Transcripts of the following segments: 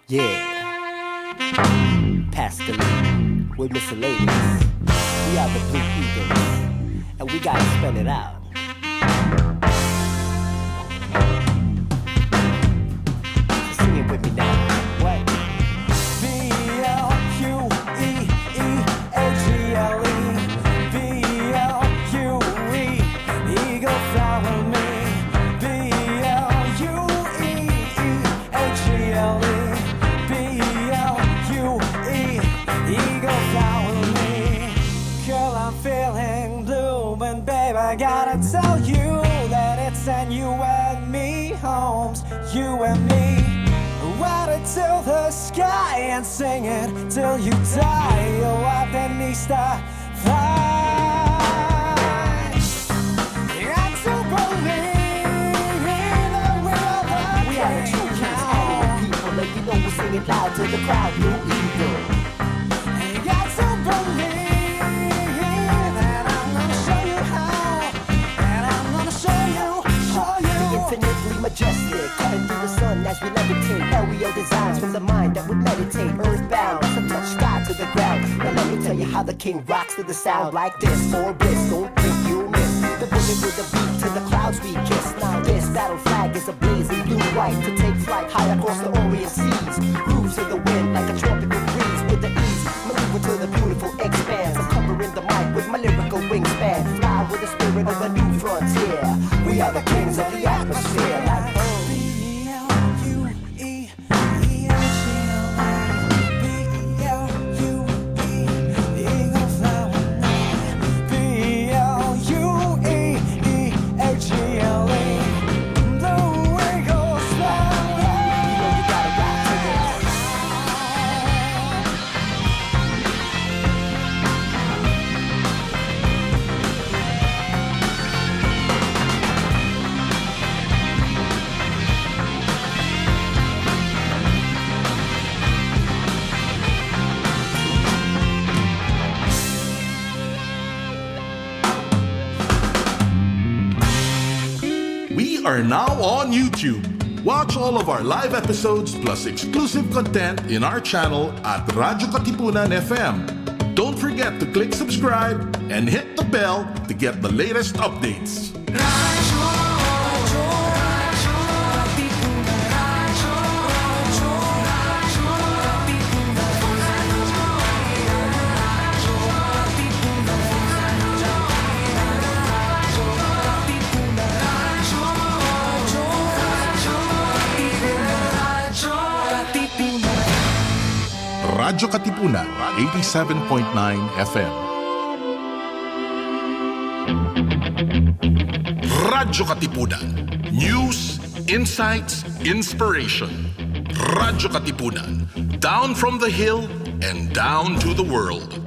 Yeah, pass the lead. We're miscellaneous. We are the Blue Eagles, and we gotta spell it out. So sing it with me now. What? I gotta tell you that it's and you and me, Holmes, you and me. Ride it till the sky and sing it till you die. Oh, Adenista, fly. And to believe that We are the true kings, all the people. Let you know we're singing loud to the crowd, Blue Eagle. You got to believe. Infinitely majestic, cutting through the sun as we levitate. Aerial designs from the mind that would meditate. Earthbound, from touch sky to the ground. Now let me tell you how the king rocks to the sound like this. For bliss, don't think you'll miss the bullet with the beat to the clouds we kiss. Now this battle flag is a blazing blue-white to take flight high across the Orient seas. Grooves in the wind like a tropical breeze with the ease. Maneuver to the beautiful expanse. I'm covering the mic with my lyrical wingspan. Fly with the spirit of a new frontier. We are the kings of the atmosphere. Like are now on YouTube. Watch all of our live episodes plus exclusive content in our channel at Radyo Katipunan FM. Don't forget to click subscribe and hit the bell to get the latest updates. Radyo Katipunan, 87.9 FM. Radyo Katipunan. News, insights, inspiration. Radyo Katipunan. Down from the hill and down to the world.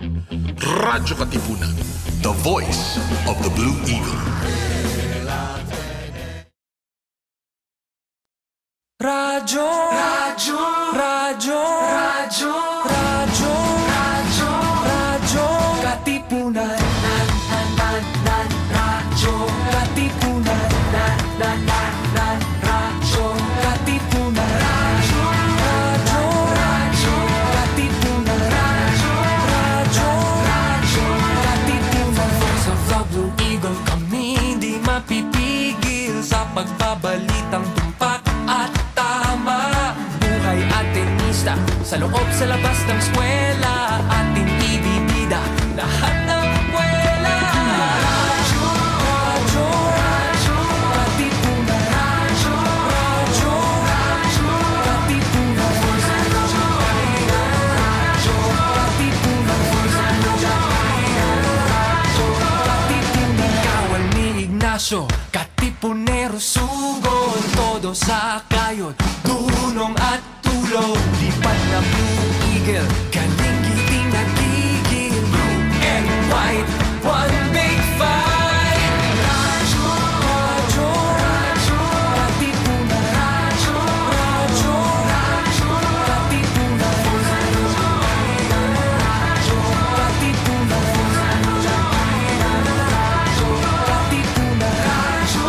Radyo Katipunan. The voice of the Blue Eagle. Radyo, Radyo, Radyo, Radyo, Radyo, Radyo, Radyo Katipunan. Radyo Katipunan. Radyo Katipunan. Radyo, Radyo, Radyo Katipunan. Radyo, Radyo, Radyo Katipunan. Sa Blue Eagle kami di mapipigil sa pagbabalitang tumpak at tama. Buhay at tenista, sa loob sa labas ng eskwela, ating ibibida lahat ng kwela. Radyo, Radyo, Radyo Katipunan. Radyo, Radyo, Radyo Katipunan. Radyo Katipunan. Radyo Katipunan. Kawal ni Ignacio, Katipunero sugod, todo sa kayod, dunong at tulog. Lipat na Blue Eagle, galing giting nagigil. Blue and white, one big fight. Radyo, Radyo, Radyo Katipunan. Radyo, Radyo, Radyo Katipunan. Radyo Katipunan. Radyo Katipunan. Radyo,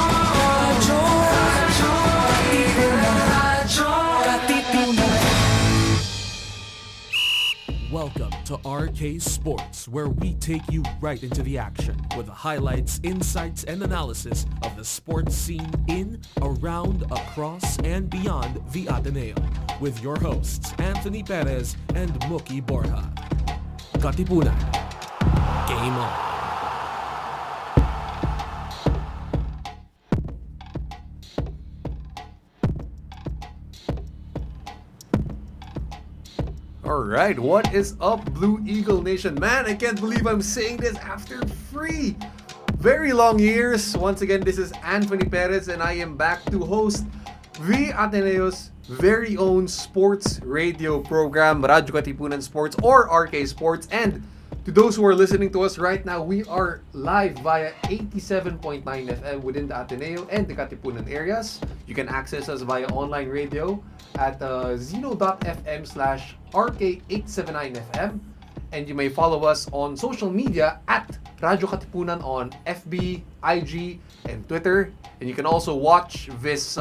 Radyo, Radyo Katipunan. Radyo Katipunan. RK Sports, where we take you right into the action with the highlights, insights, and analysis of the sports scene in, around, across, and beyond the Ateneo. With your hosts, Anthony Perez and Mookie Borja. Katipunan. Game on. Alright, what is up, Blue Eagle Nation? Man, I can't believe I'm saying this after very long years. Once again, this is Anthony Perez and I am back to host the Ateneo's very own sports radio program, Radyo Katipunan Sports or RK Sports. And to those who are listening to us right now, we are live via 87.9 FM within the Ateneo and the Katipunan areas. You can access us via online radio at zeno.fm/RK879FM, and you may follow us on social media at Radyo Katipunan on FB, IG, and Twitter. And you can also watch this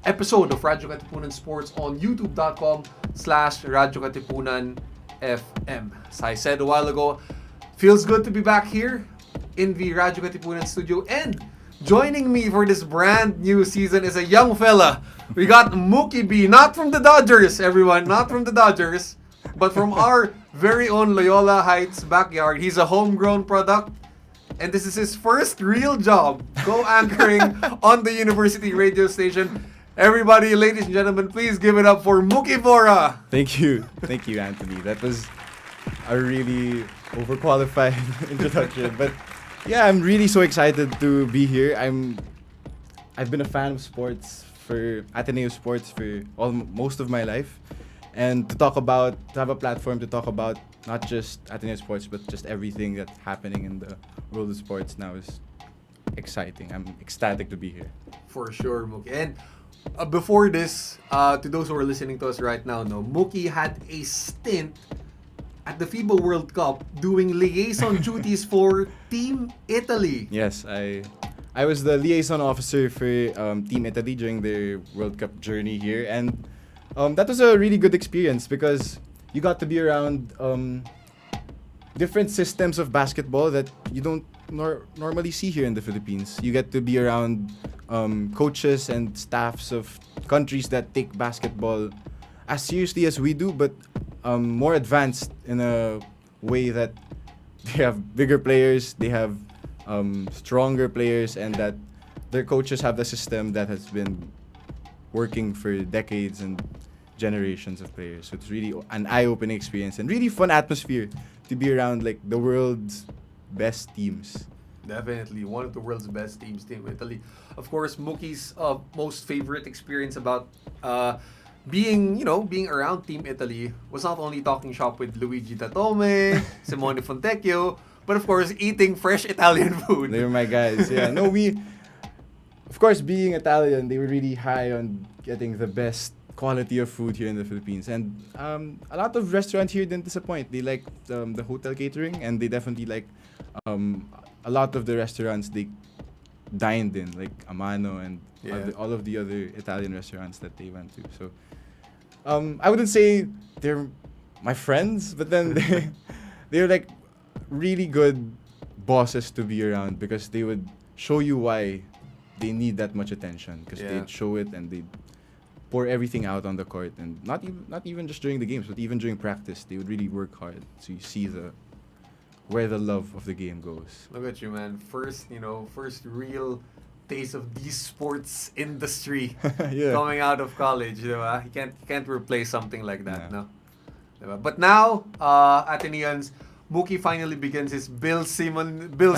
episode of Radyo Katipunan Sports on youtube.com/Radyo Katipunan FM. As I said a while ago, feels good to be back here in the Radyo Katipunan studio, and joining me for this brand new season is a young fella. We got Mookie B, not from the Dodgers, everyone, not from the Dodgers, but from our very own Loyola Heights backyard. He's a homegrown product, and this is his first real job, co-anchoring on the university radio station. Everybody, ladies and gentlemen, please give it up for Mookie Borja. Thank you, Anthony. That was a really overqualified introduction, but yeah, I'm really so excited to be here. I've been a fan of sports for Ateneo sports for most of my life, and to have a platform to talk about not just Ateneo sports but just everything that's happening in the world of sports now is exciting. I'm ecstatic to be here. For sure, Mookie. And before this, to those who are listening to us right now, Mookie had a stint at the FIBA World Cup doing liaison duties for Team Italy. Yes, I was the liaison officer for Team Italy during their World Cup journey here, and that was a really good experience because you got to be around different systems of basketball that you don't normally see here in the Philippines. You get to be around coaches and staffs of countries that take basketball as seriously as we do, but more advanced in a way that they have bigger players, they have stronger players, and that their coaches have the system that has been working for decades and generations of players. So it's really an eye-opening experience and really fun atmosphere to be around like the world's best teams. Definitely one of the world's best teams, Team Italy. Of course, Mookie's most favorite experience about being around Team Italy was not only talking shop with Luigi Datome, Simone Fontecchio, but of course eating fresh Italian food. They were my guys. Yeah, no, of course, being Italian, they were really high on getting the best quality of food here in the Philippines, and a lot of restaurants here didn't disappoint. They liked the hotel catering, and they definitely like a lot of the restaurants they dined in, like Amano and all of the other Italian restaurants that they went to. So I wouldn't say they're my friends, but then they're like really good bosses to be around because they would show you why they need that much attention, because they'd show it and they'd pour everything out on the court, and not even just during the games, but even during practice, they would really work hard. So you see where the love of the game goes. Look at you, man. First real taste of the sports industry coming out of college. Diba? You can't replace something like that, no? Diba? But now, Ateneans, Mookie finally begins his Bill Simmons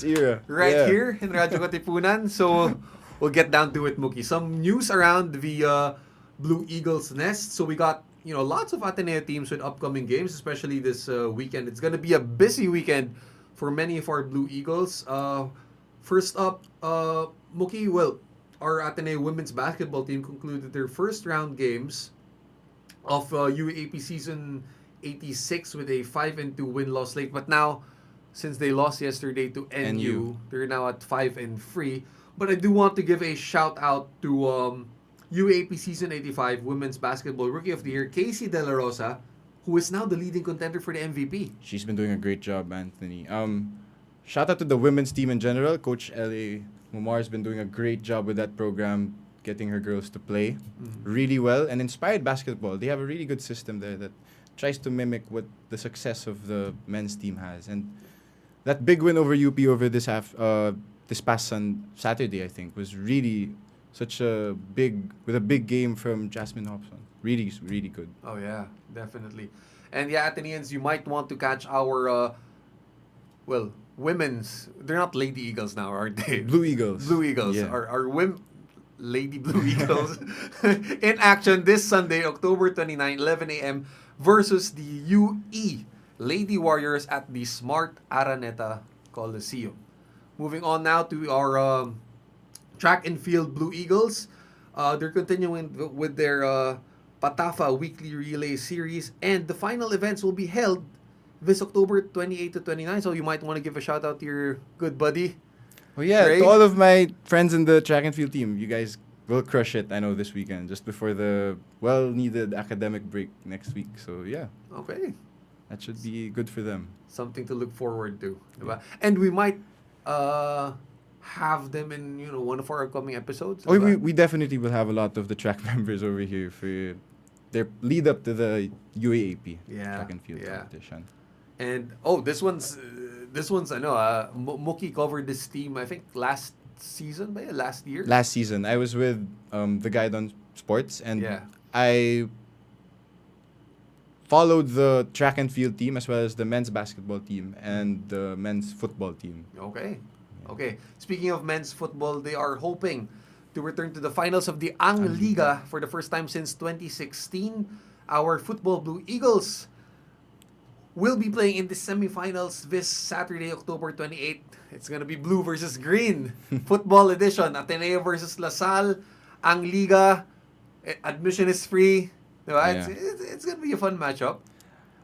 era. Right here in Radyo Katipunan. So we'll get down to it, Mookie. Some news around the Blue Eagles nest. So we got lots of Ateneo teams with upcoming games, especially this weekend. It's going to be a busy weekend for many of our Blue Eagles. First up, Mookie, our Ateneo women's basketball team concluded their first round games of UAAP season 86 with a 5-2 win-loss slate. But now, since they lost yesterday to NU, they're now at 5-3. But I do want to give a shout out to UAAP season 85 women's basketball rookie of the year, Casey De La Rosa, who is now the leading contender for the MVP. She's been doing a great job, Anthony. Shout out to the women's team in general. Coach L.A. Mumar has been doing a great job with that program, getting her girls to play really well. And Inspired Basketball, they have a really good system there that tries to mimic what the success of the men's team has. And that big win over UP over this past Saturday, I think, was really such a big game from Jasmine Hobson. Really, really good. Oh yeah, definitely. And yeah, Athenians, you might want to catch our women's. They're not Lady Eagles now, are they? Blue Eagles. Blue Eagles. Yeah. Our Lady Blue Eagles in action this Sunday, October 29, 11 a.m. versus the UE Lady Warriors at the Smart Araneta Coliseum. Moving on now to our track and field Blue Eagles. They're continuing with their Patafa weekly relay series, and the final events will be held this October 28 to 29. So you might want to give a shout out to your good buddy. Oh yeah, Ray. to all of my friends in the track and field team, you guys will crush it, I know, this weekend, just before the well-needed academic break next week. So yeah, Okay. that should be good for them. Something to look forward to. Diba? And we might have them in one of our upcoming episodes. Oh, diba? we definitely will have a lot of the track members over here for their lead up to the UAAP track and field competition. And this one's I know Mookie covered this team I think last year. Last season, I was with the Guide on Sports, and Yeah. I followed the track and field team as well as the men's basketball team and the men's football team. Okay. Speaking of men's football, they are hoping to return to the finals of the Ang Liga for the first time since 2016. Our football Blue Eagles will be playing in the semifinals this Saturday, October 28th. It's gonna be blue versus green. Football edition. Ateneo versus LaSalle. Ang Liga. Admission is free. Diba? Yeah. It's gonna be a fun matchup.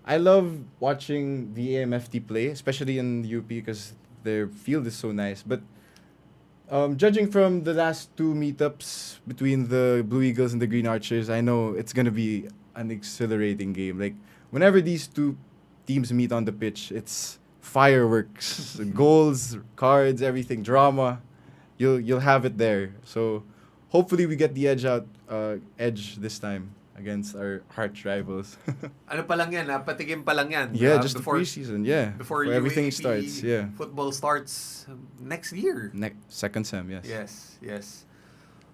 I love watching the AMFT play, especially in UP because their field is so nice. But judging from the last two meetups between the Blue Eagles and the Green Archers, I know it's gonna be an exhilarating game. Like whenever these two teams meet on the pitch, it's fireworks, goals, cards, everything, drama. You'll have it there. So hopefully we get the edge this time against our arch rivals. Ano pa lang yan, patikim pa lang yan. Yeah, just before the preseason, yeah. Before everything UAAP starts, yeah. Football starts next year. Second sem, yes. Yes.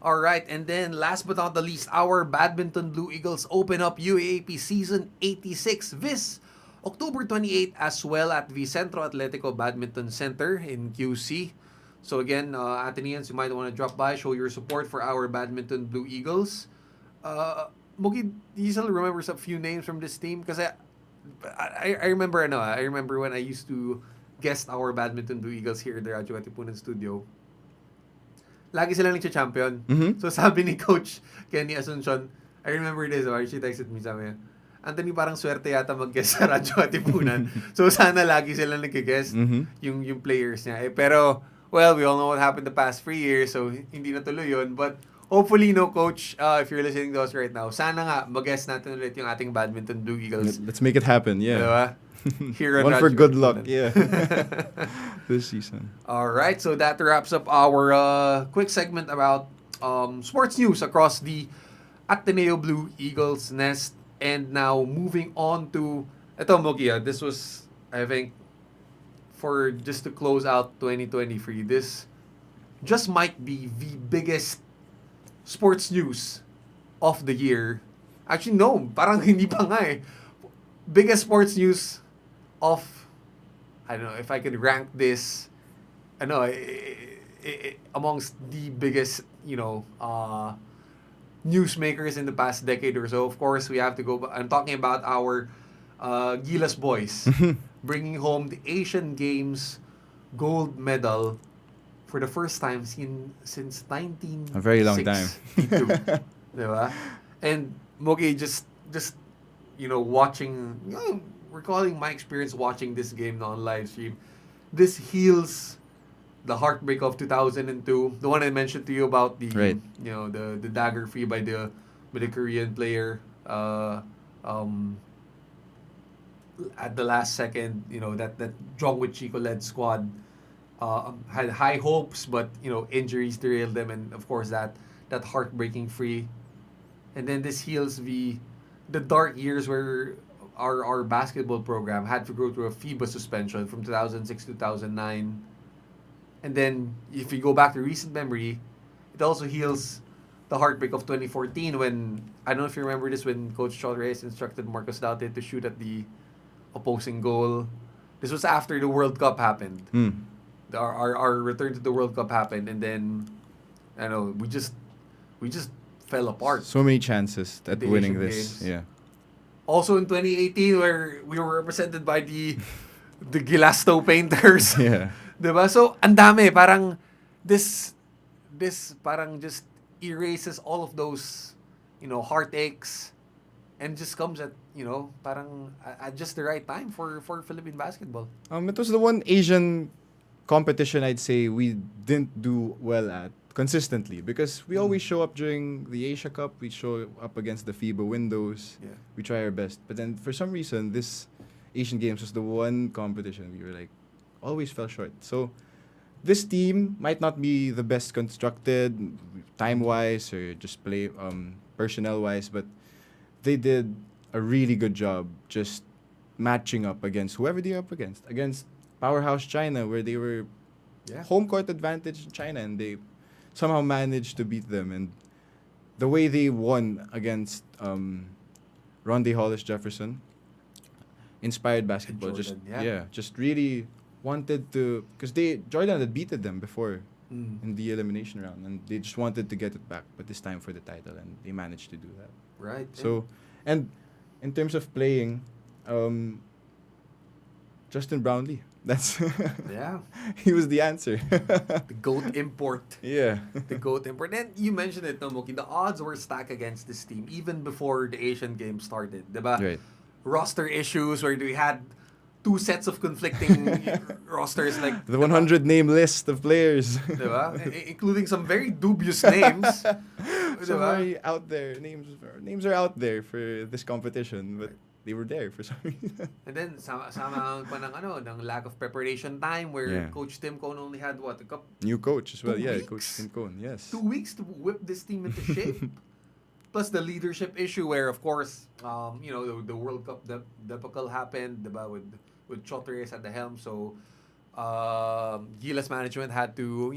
All right, and then last but not the least, our Badminton Blue Eagles open up UAAP Season 86 this October 28 as well at the Centro Atletico Badminton Center in QC. So again, Athenians, you might want to drop by, show your support for our Badminton Blue Eagles. Mookie, do you still remember a few names from this team? Because I remember when I used to guest our Badminton Blue Eagles here at the Radyo Katipunan studio. Lagi sila nagcha-champion. Mm-hmm. So sabi ni Coach Kenny Asuncion, I remember this, she texted me, sabi niya, Anthony, parang swerte yata mag-guest sa Radyo Katipunan. So sana lagi sila nag-guest, yung players niya. Pero, well, we all know what happened the past 3 years, so hindi natuloy yun. But hopefully, Coach, if you're listening to us right now, sana nga mag-guest natin ulit yung ating Badminton Blue Eagles. Let's make it happen, yeah. Diba? Here on One for Radyo good Katipunan. luck, yeah. This season. All right, so that wraps up our quick segment about sports news across the Ateneo Blue Eagles nest. And now moving on to ito, Mookie, this was, I think, for just to close out 2020 for you, this just might be the biggest sports news of the year. Actually, no, parang hindi pa nga eh. Biggest sports news of, I don't know if I could rank this, I know, amongst the biggest, newsmakers in the past decade or so. Of course, we have to go, I'm talking about our Gilas boys bringing home the Asian Games gold medal for the first time since 1962. A very long time. Diba? And Mookie, just watching, recalling my experience watching this game on live stream, this heals the heartbreak of 2002, the one I mentioned to you about the right. The dagger free by the Korean player. at the last second, that Jong with Chico-led squad had high hopes, but, injuries derailed them, and of course that heartbreaking free. And then this heals the dark years where our basketball program had to go through a FIBA suspension from 2006 to 2009. And then if you go back to recent memory, it also heals the heartbreak of 2014 when, I don't know if you remember this, when Coach Chorres instructed Marcos Daute to shoot at the opposing goal. This was after the World Cup happened. Our return to the World Cup happened, and then I know we just fell apart. So many chances at The winning Asian this. Games. Yeah. Also in 2018, where we were represented by the Gilasto painters. Yeah. Diba? So, ang dami. Parang, this parang just erases all of those, heartaches, and just comes at, parang at just the right time for Philippine basketball. It was the one Asian competition I'd say we didn't do well at consistently, because we always show up during the Asia Cup, we show up against the FIBA windows, Yeah. we try our best. But then for some reason, this Asian Games was the one competition we were like, always fell short. So this team might not be the best constructed time-wise or just play personnel-wise, but they did a really good job just matching up against whoever they're up against powerhouse China, where they were home court advantage in China, and they somehow managed to beat them. And the way they won against Rondae Hollis Jefferson, inspired basketball. Jordan, Just really wanted to, because Jordan had beaten them before in the elimination round, and they just wanted to get it back, but this time for the title, and they managed to do that. Right. So, and in terms of playing, Justin Brownlee, that's Yeah. he was the answer. The GOAT import. Yeah. The GOAT import. And you mentioned it, no, Mookie. The odds were stacked against this team even before the Asian Games started. Diba? Right. Roster issues where we had two sets of conflicting rosters, like The 100 name list of players. diba? Including some very dubious names. Some Diba? very out there names are out there for this competition, but they were there for some reason. And then sama pa ng lack of preparation time where Yeah. Coach Tim Cone only had a couple New coach as well. 2 Yeah, weeks? Coach Tim Cone. Yes. 2 weeks to whip this team into shape. Plus the leadership issue where, of course, the World Cup debacle happened, diba, with Chorres at the helm. So, Gilas management had to,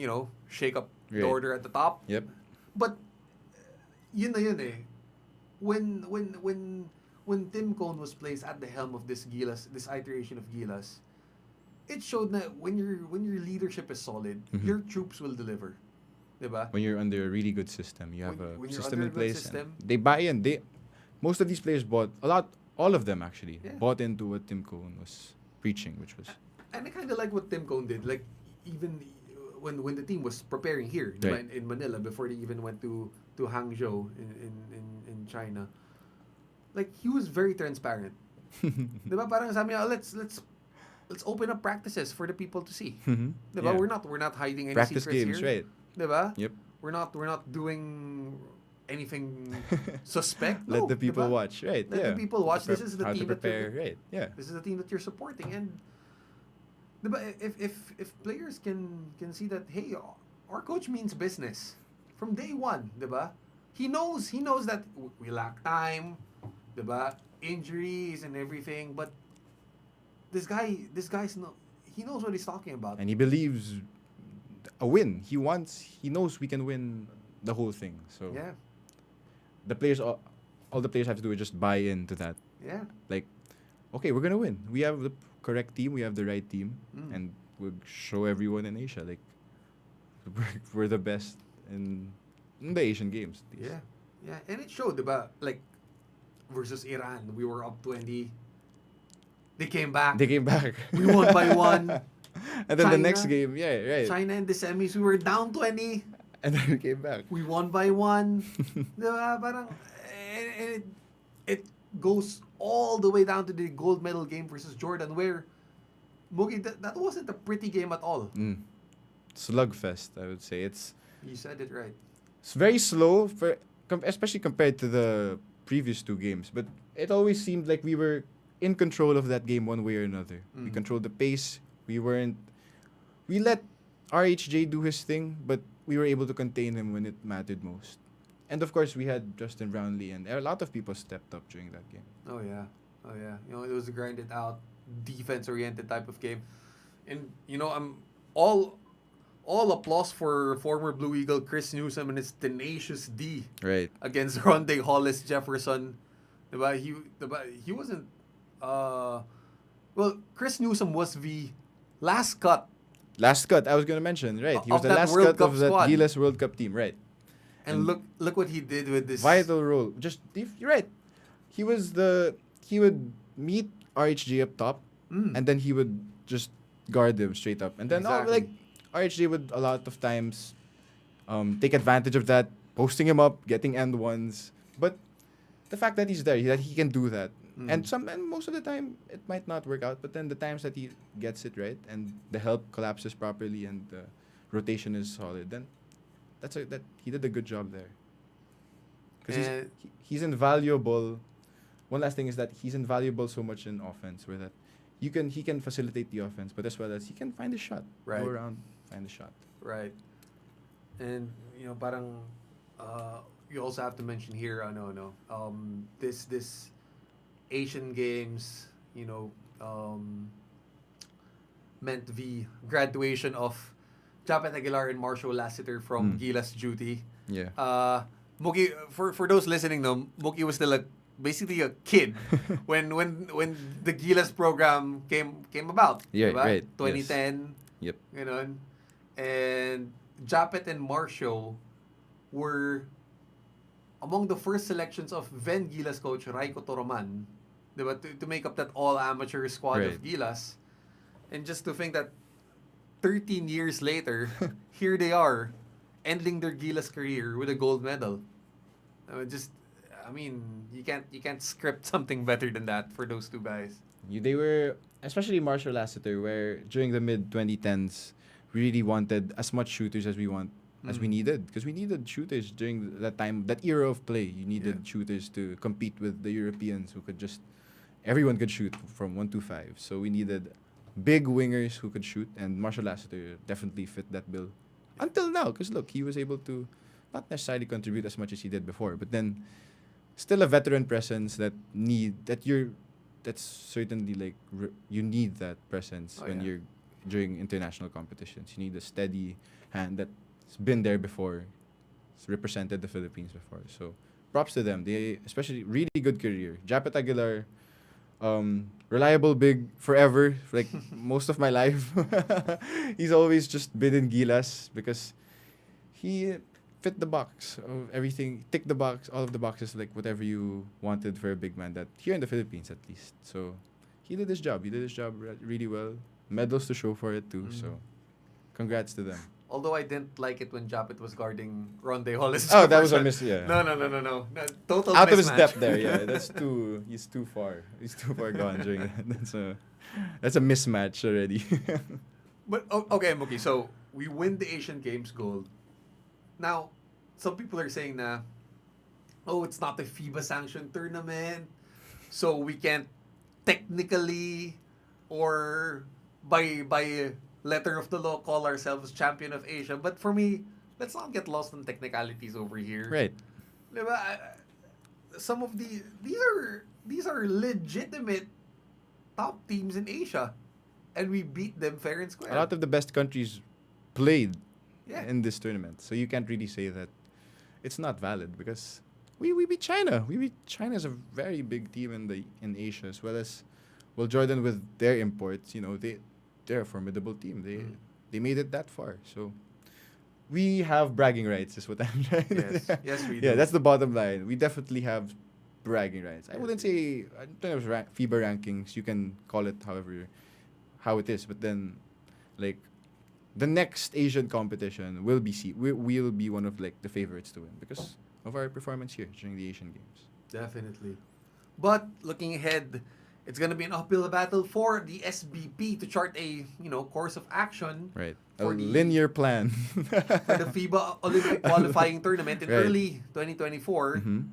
shake up the Right. order at the top. Yep. But yun na yun eh. When Tim Cone was placed at the helm of this iteration of Gilas, it showed that when your leadership is solid, your troops will deliver. Diba? When you're under a really good system, you have When a you're system under in a good place. system. And they buy in. Most of these players all of them actually, Yeah. bought into what Tim Cone was preaching, which was And I kind of like what Tim Cone did. Like, even when the team was preparing here, diba, Right. in Manila, before they even went to Hangzhou in China, like, he was very transparent. Diba? Parang sabi niya, let's open up practices for the people to see. Diba? Yeah. We're not hiding any practice secrets games, here. right? Diba? Yep. We're not doing anything suspect. Let No, the people diba? watch, right? Let yeah. the people watch. This is the how team to that prepare, right? Yeah. This is the team that you're supporting, and diba, if players can see that, hey, our coach means business from day one, diba? He knows that we lack time, diba? Injuries and everything, but this guy's he knows what he's talking about. And he believes a win. He knows we can win the whole thing. So Yeah, the players, all the players have to do is just buy into that. yeah. Like, okay, we're gonna win. We have the correct team. We have the right team, Mm. and we'll show everyone in Asia like we're the best in the Asian Games. at least. Yeah, and it showed, diba? Like, versus Iran, we were up 20. They came back. They came back. We won by 1. And then the next China- game, yeah, right. China in the semis, we were down 20. And then we came back. We won by 1. Diba? Parang, and it goes all the way down to the gold medal game versus Jordan, where, Mookie, that wasn't a pretty game at all. Slugfest, I would say. You said it right. It's very slow, especially compared to the previous two games. But it always seemed like we were in control of that game one way or another. We controlled the pace. We let RHJ do his thing, but we were able to contain him when it mattered most. And of course, we had Justin Brownlee, and a lot of people stepped up during that game. Oh yeah. It was a grinded out, defense oriented type of game, and I'm all applause for former Blue Eagle Chris Newsom and his tenacious D Right. against Rondé Hollis Jefferson. Diba? He wasn't. Well, Chris Newsom was the last cut. Last cut, I was going to mention, right. He was Of the that last World cut Cup of that squad. Gilas World Cup team, right. And look what he did with this. Vital role. You're right. He would meet RHJ up top, and then he would just guard him straight up. And then, Exactly. RHJ would a lot of times take advantage of that, posting him up, getting end ones. But the fact that he's there, that he can do that. And most of the time, it might not work out. But then the times that he gets it right, and the help collapses properly, and the rotation is solid, then that he did a good job there. Because he's invaluable. One last thing is that he's invaluable so much in offense, where that he can facilitate the offense, but as well as he can find a shot. Right. Go around, find a shot. Right. And parang you also have to mention here this Asian Games, meant the graduation of Japet Aguilar and Marshall Lassiter from Gilas duty. Yeah. Mookie, for those listening, Mookie was still basically a kid when the Gilas program came about. Yeah, diba? right. 2010. Yes. Yep. And Japet and Marshall were among the first selections of then Gilas coach Raiko Toroman, diba, to make up that all-amateur squad of Right. Gilas. And just to think that 13 years later, here they are, ending their Gilas career with a gold medal. You can't script something better than that for those two guys. They were, especially Marshall Lassiter, where during the mid-2010s, we really wanted as much shooters as we needed. Because we needed shooters during that time, that era of play. You needed shooters to compete with the Europeans who could everyone could shoot from 1 to 5. So we needed big wingers who could shoot, and Marshall Lassiter definitely fit that bill. Until now, because look, he was able to not necessarily contribute as much as he did before, but then still a veteran presence that's certainly you need that presence when you're during international competitions. You need a steady hand that's been there before, represented the Philippines before. So props to them. They especially really good career. Japet Aguilar, reliable big forever, like most of my life. He's always just been in Gilas because he fit the box of everything, tick the box, all of the boxes, like whatever you wanted for a big man, that here in the Philippines at least. So he did his job. Really well. Medals to show for it too. So congrats to them. Although I didn't like it when Japet was guarding Rondé Hollis. Oh, that was a miss. Yeah. No. Total Out of his mismatch. depth there. Yeah, he's too far. He's too far gone during that. That's a mismatch already. But okay, Mookie. So we win the Asian Games gold. Now, some people are saying na, it's not a FIBA sanctioned tournament, so we can't technically or by letter of the law call ourselves champion of Asia. But for me, let's not get lost in technicalities over here. Right. Diba? Some of these are legitimate top teams in Asia, and we beat them fair and square. A lot of the best countries played Yeah. in this tournament, so you can't really say that it's not valid because we beat China. China's a very big team in Asia, as well as Jordan with their imports. They're a formidable team. They made it that far, so we have bragging rights. Is what I'm trying to say. Yes, we do. Yeah, that's the bottom line. We definitely have bragging rights. I wouldn't say in terms of FIBA rankings. You can call it how it is, but then the next Asian competition will we'll be one of the favorites to win because of our performance here during the Asian Games. Definitely. But looking ahead, it's going to be an uphill battle for the SBP to chart a course of action Right. For A the- linear plan. for the FIBA Olympic qualifying tournament in Right. early 2024. Mhm.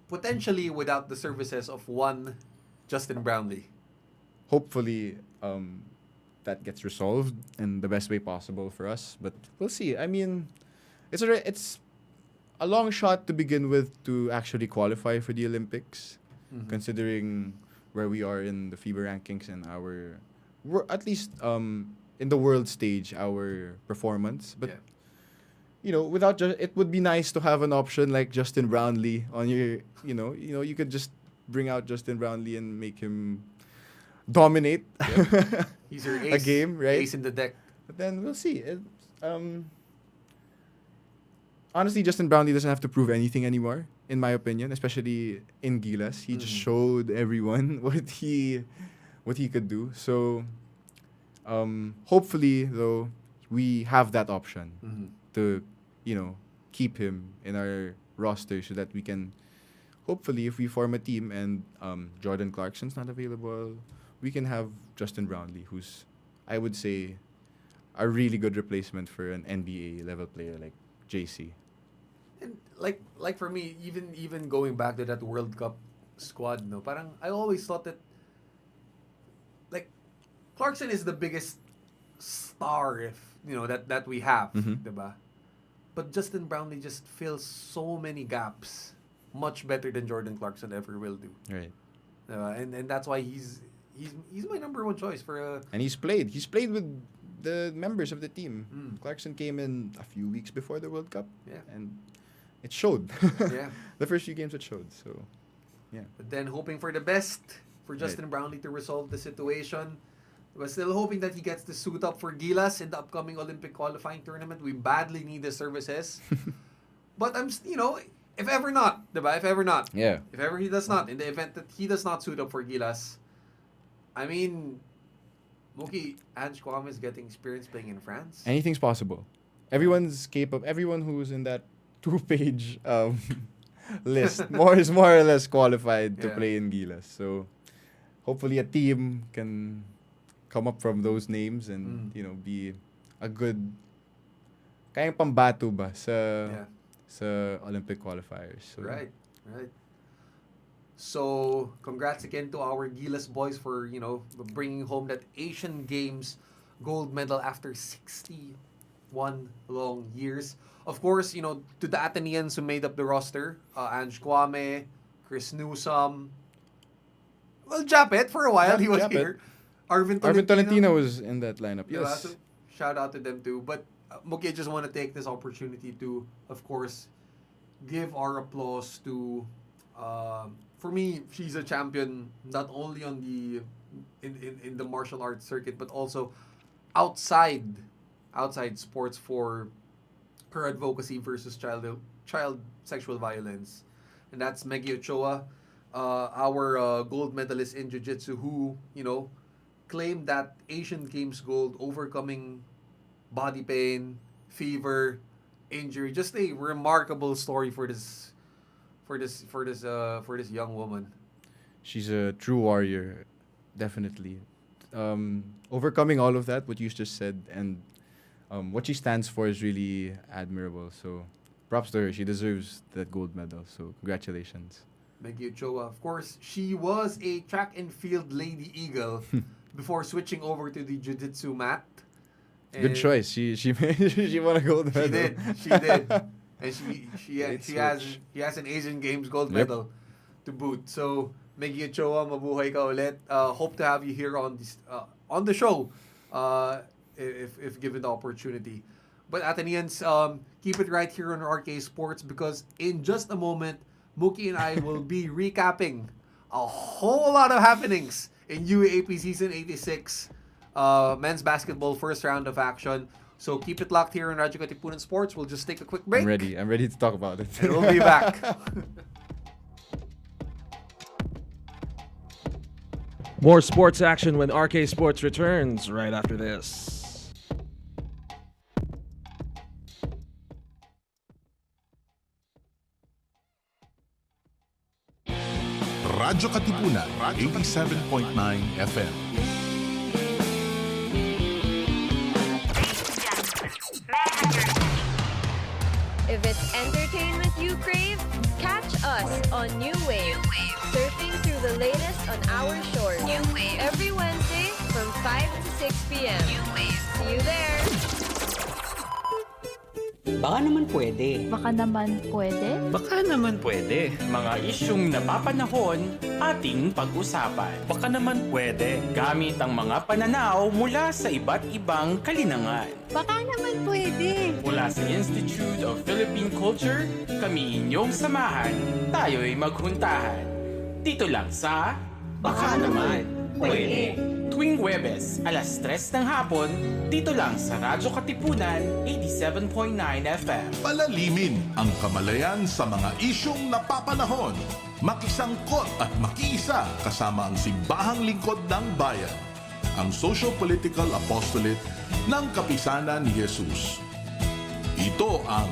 Potentially without the services of one Justin Brownlee. Hopefully, that gets resolved in the best way possible for us. But we'll see. I mean, it's a long shot to begin with to actually qualify for the Olympics, considering where we are in the FIBA rankings and we're at least in the world stage, our performance. But without it would be nice to have an option like Justin Brownlee on your. You could just bring out Justin Brownlee and make him dominate He's your ace, a game, right? Ace in the deck. But then we'll see. Honestly, Justin Brownlee doesn't have to prove anything anymore, in my opinion, especially in Gilas. He just showed everyone what he could do. So, hopefully, though, we have that option to, keep him in our roster so that we can, hopefully, if we form a team and Jordan Clarkson's not available, we can have Justin Brownlee, who's, I would say, a really good replacement for an NBA level player like JC. And like for me, even going back to that World Cup squad, no, parang I always thought that like Clarkson is the biggest star that we have, diba? But Justin Brownlee just fills so many gaps, much better than Jordan Clarkson ever will do. Right. And that's why he's my number one choice for And he's played with the members of the team. Clarkson came in a few weeks before the World Cup. Yeah. And it showed. Yeah. The first few games it showed. So, yeah. But then hoping for the best for Justin Brownlee to resolve the situation. We're still hoping that he gets to suit up for Gilas in the upcoming Olympic qualifying tournament. We badly need his services. But if ever not, diba? If ever not. Yeah. If ever he does not, in the event that he does not suit up for Gilas, I mean, Mookie, Ange Kwame is getting experience playing in France. Anything's possible. Everyone's capable. Everyone who's in that 2-page list is more or less qualified to play in Gilas. So hopefully a team can come up from those names and be a good kayang pambato ba sa Olympic qualifiers. So, Right. So, congrats again to our Gilas boys for, bringing home that Asian Games gold medal after 61 long years. Of course, to the Ateneans who made up the roster, Ange Kwame, Chris Newsome, Japet for a while, he was Japet. here. Arvin Tolentino was in that lineup. Yes. So shout out to them too. But Mookie, I just want to take this opportunity to, of course, give our applause to. For me, she's a champion not only on the in the martial arts circuit, but also outside sports for her advocacy versus child sexual violence, and that's Meggie Ochoa, our gold medalist in jiu-jitsu, who claimed that Asian Games gold, overcoming body pain, fever, injury. Just a remarkable story for this young woman. She's a true warrior, definitely. Overcoming all of that, what you just said, and what she stands for is really admirable. So, props to her. She deserves that gold medal. So, congratulations. Meggie Ochoa, of course, she was a track and field Lady Eagle before switching over to the jiu-jitsu mat. Good choice. She won a gold medal. She did. And she has an Asian Games gold medal to boot. So, Meggie Ochoa, mabuhay ka ulit. Hope to have you here on the show if given the opportunity. But Ateneans, keep it right here on RK Sports, because in just a moment, Mookie and I will be recapping a whole lot of happenings in UAAP Season 86 men's basketball first round of action. So keep it locked here on Radyo Katipunan Sports. We'll just take a quick break. I'm ready to talk about it. And we'll be back. More sports action when RK Sports returns right after this. Radyo Katipunan, 87.9 FM. If it's entertainment you crave, catch us on New Wave. Surfing through the latest on our shores. New Wave. Every Wednesday from 5 to 6 p.m. New Wave. See you there. Baka naman pwede. Baka naman pwede. Baka naman pwede. Mga isyung napapanahon, ating pag-usapan. Baka naman pwede. Gamit ang mga pananaw mula sa iba't ibang kalinangan. Baka naman pwede. Mula sa Institute of Philippine Culture, kami inyong samahan, tayo'y maghuntahan. Dito lang sa Baka naman pwede. Tuwing Huwebes, alas 3 ng hapon, dito lang sa Radyo Katipunan, 87.9 FM. Palalimin ang kamalayan sa mga isyong napapanahon. Makisangkot at makiisa kasama ang simbahang lingkod ng bayan. Ang Socio-Political Apostolate ng Kapisanan ni Jesus. Ito ang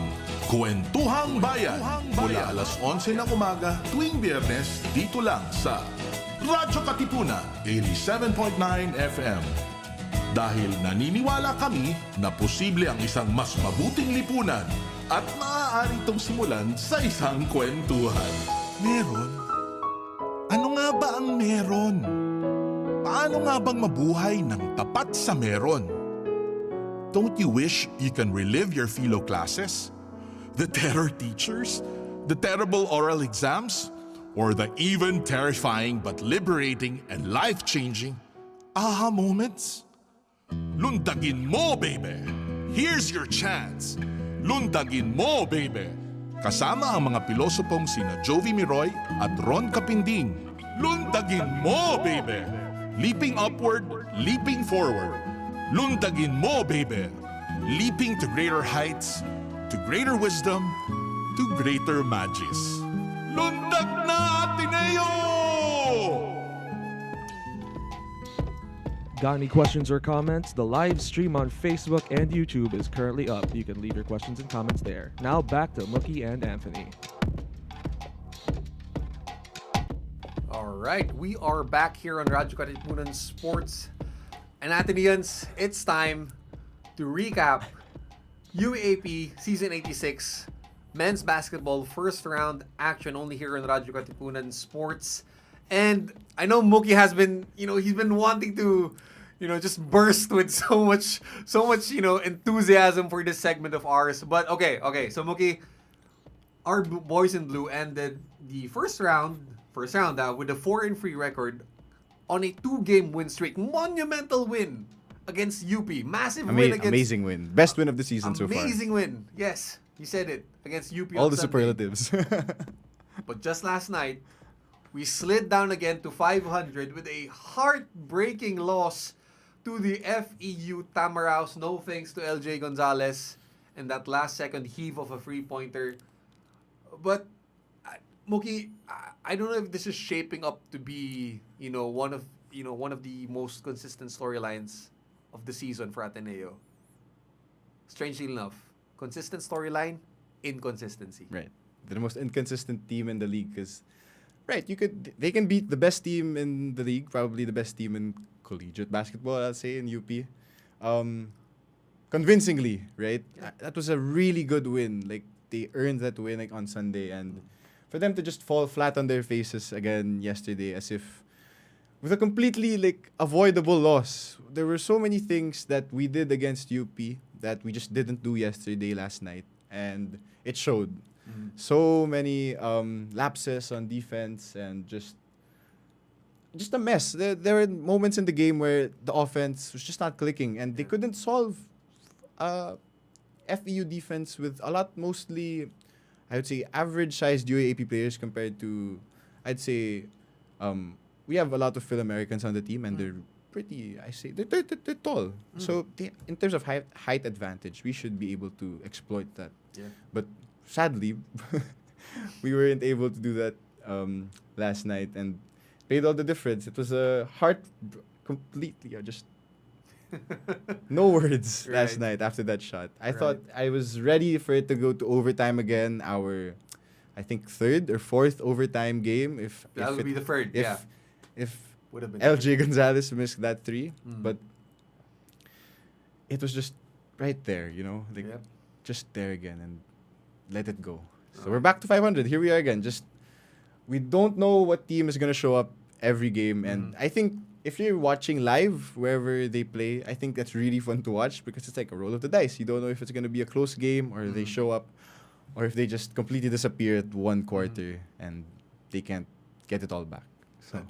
Kwentuhang Bayan mula alas 11 ng umaga tuwing Biyernes dito lang sa Radyo Katipunan 87.9 FM. Dahil naniniwala kami na posible ang isang mas mabuting lipunan at maaari itong simulan sa isang kwentuhan. Meron? Ano nga ba ang meron? Paano nga bang mabuhay ng tapat sa meron? Don't you wish you can relive your philo classes? The terror teachers? The terrible oral exams? Or the even terrifying but liberating and life-changing aha moments? Lundagin mo, baby! Here's your chance! Lundagin mo, baby! Kasama ang mga pilosopong sina Jovi Miroy at Ron Capinding. Lundagin mo, baby! Leaping upward, leaping forward. Lundagin mo, baby! Leaping to greater heights, to greater wisdom, to greater magis. Lundag na, Ateneo! Got any questions or comments? The live stream on Facebook and YouTube is currently up. You can leave your questions and comments there. Now back to Mookie and Anthony. All right, we are back here on Radyo Katipunan Sports. And Athenians, it's time to recap UAP Season 86 men's basketball first round action only here on Radyo Katipunan Sports. And I know Mookie has been, he's been wanting to, just burst with so much, enthusiasm for this segment of ours. But okay. So Mookie, our boys in blue ended the first round with a 4-3 record on a 2-game win streak. Monumental win against UP. Massive win against... Amazing win. Best win of the season so far. Amazing win. Yes, you said it. Against UP All on the Sunday. superlatives. But just last night, we slid down again to 500 with a heartbreaking loss to the FEU Tamaraos. No thanks to LJ Gonzalez and that last second heave of a three-pointer. But Mookie, I don't know if this is shaping up to be, one of the most consistent storylines of the season for Ateneo. Strangely enough, consistent storyline, inconsistency. Right. They're the most inconsistent team in the league because, they can beat the best team in the league, probably the best team in collegiate basketball, I'll say, in UP. Convincingly, right? Yeah. That was a really good win. Like, they earned that win on Sunday, and for them to just fall flat on their faces again yesterday as if with a completely avoidable loss. There were so many things that we did against UP that we just didn't do last night, and it showed. So many lapses on defense and just a mess. There were moments in the game where the offense was just not clicking, and they couldn't solve FEU defense with a lot, mostly, I would say, average-sized UAAP players compared to, I'd say, we have a lot of Phil-Americans on the team, and they're pretty, they're tall. So in terms of height advantage, we should be able to exploit that. Yeah. But sadly, we weren't able to do that last night, and made all the difference. It was a completely, just no words last night after that shot. I thought I was ready for it to go to overtime again. Our, I think, third or fourth overtime game. That would be the third. If would have been LJ Gonzalez missed that three, but it was just right there, just there again, and let it go. So we're back to 500. Here we are again. We don't know what team is going to show up every game. And I think if you're watching live wherever they play, I think that's really fun to watch because it's like a roll of the dice. You don't know if it's going to be a close game or they show up or if they just completely disappear at one quarter and they can't get it all back. So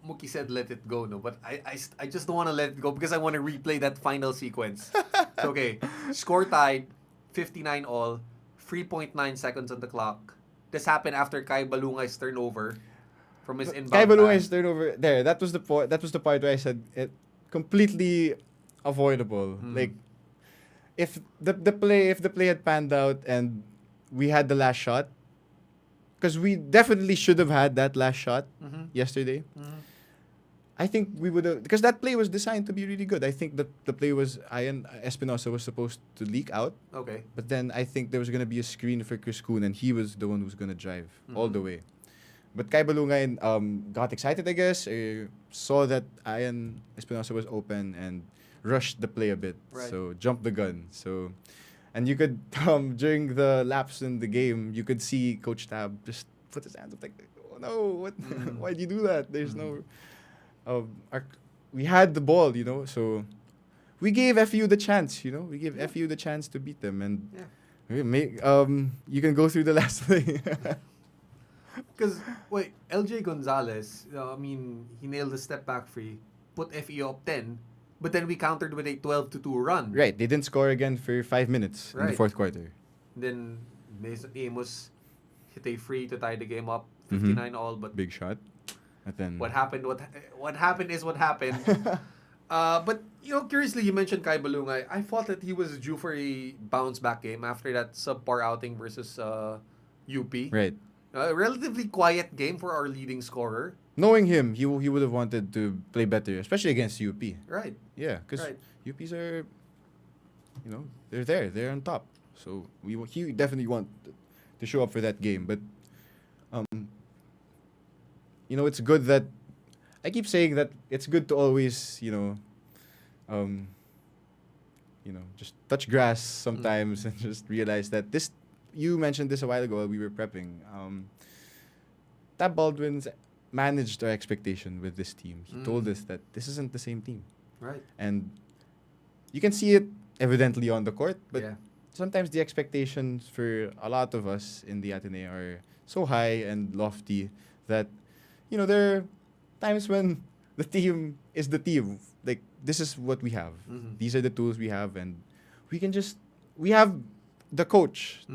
Mookie said let it go, no? But I just don't want to let it go because I want to replay that final sequence. Okay, score tied, 59 all, 3.9 seconds on the clock. This happened after Kai Balungay's turnover from his inbound. Kai Balungay's turnover, there, that was the point. That was the part where I said it completely avoidable. Like, if the play had panned out and we had the last shot, because we definitely should have had that last shot yesterday. I think we would have, because that play was designed to be really good. I think that the play was Ian Espinosa was supposed to leak out. Okay. But then I think there was going to be a screen for Chris Kuhn and he was the one who was going to drive all the way. But Kai Balungay got excited, I guess, saw that Ian Espinosa was open and rushed the play a bit. Right. So jumped the gun. So, and you could, during the laps in the game, you could see Coach Tab just put his hands up like, oh no, what? Why'd you do that? There's no... we had the ball, you know, so we gave FU the chance, you know. We gave FU the chance to beat them, and you can go through the last thing. Because, wait, LJ Gonzalez, I mean, he nailed the step back free, put FU up 10, but then we countered with a 12-2 run. Right, they didn't score again for 5 minutes in the fourth quarter. Then Mason Amos hit a free to tie the game up, 59 all, but big shot. And then what happened is what happened. But, you know, curiously, you mentioned Kai Balungay. I thought that he was due for a bounce back game after that subpar outing versus UP. Right. A relatively quiet game for our leading scorer. Knowing him, he would have wanted to play better, especially against UP. Right. Yeah, because UPs are, you know, they're on top. So he definitely want to show up for that game. But, you know, it's good that I keep saying that it's good to always, you know, just touch grass sometimes and just realize that this. You mentioned this a while ago while we were prepping. Tab Baldwin's managed our expectation with this team. He told us that this isn't the same team. Right. And you can see it evidently on the court, but sometimes the expectations for a lot of us in the Ateneo are so high and lofty that, you know, there are times when the team is the team. Like, this is what we have. These are the tools we have, and we have the coach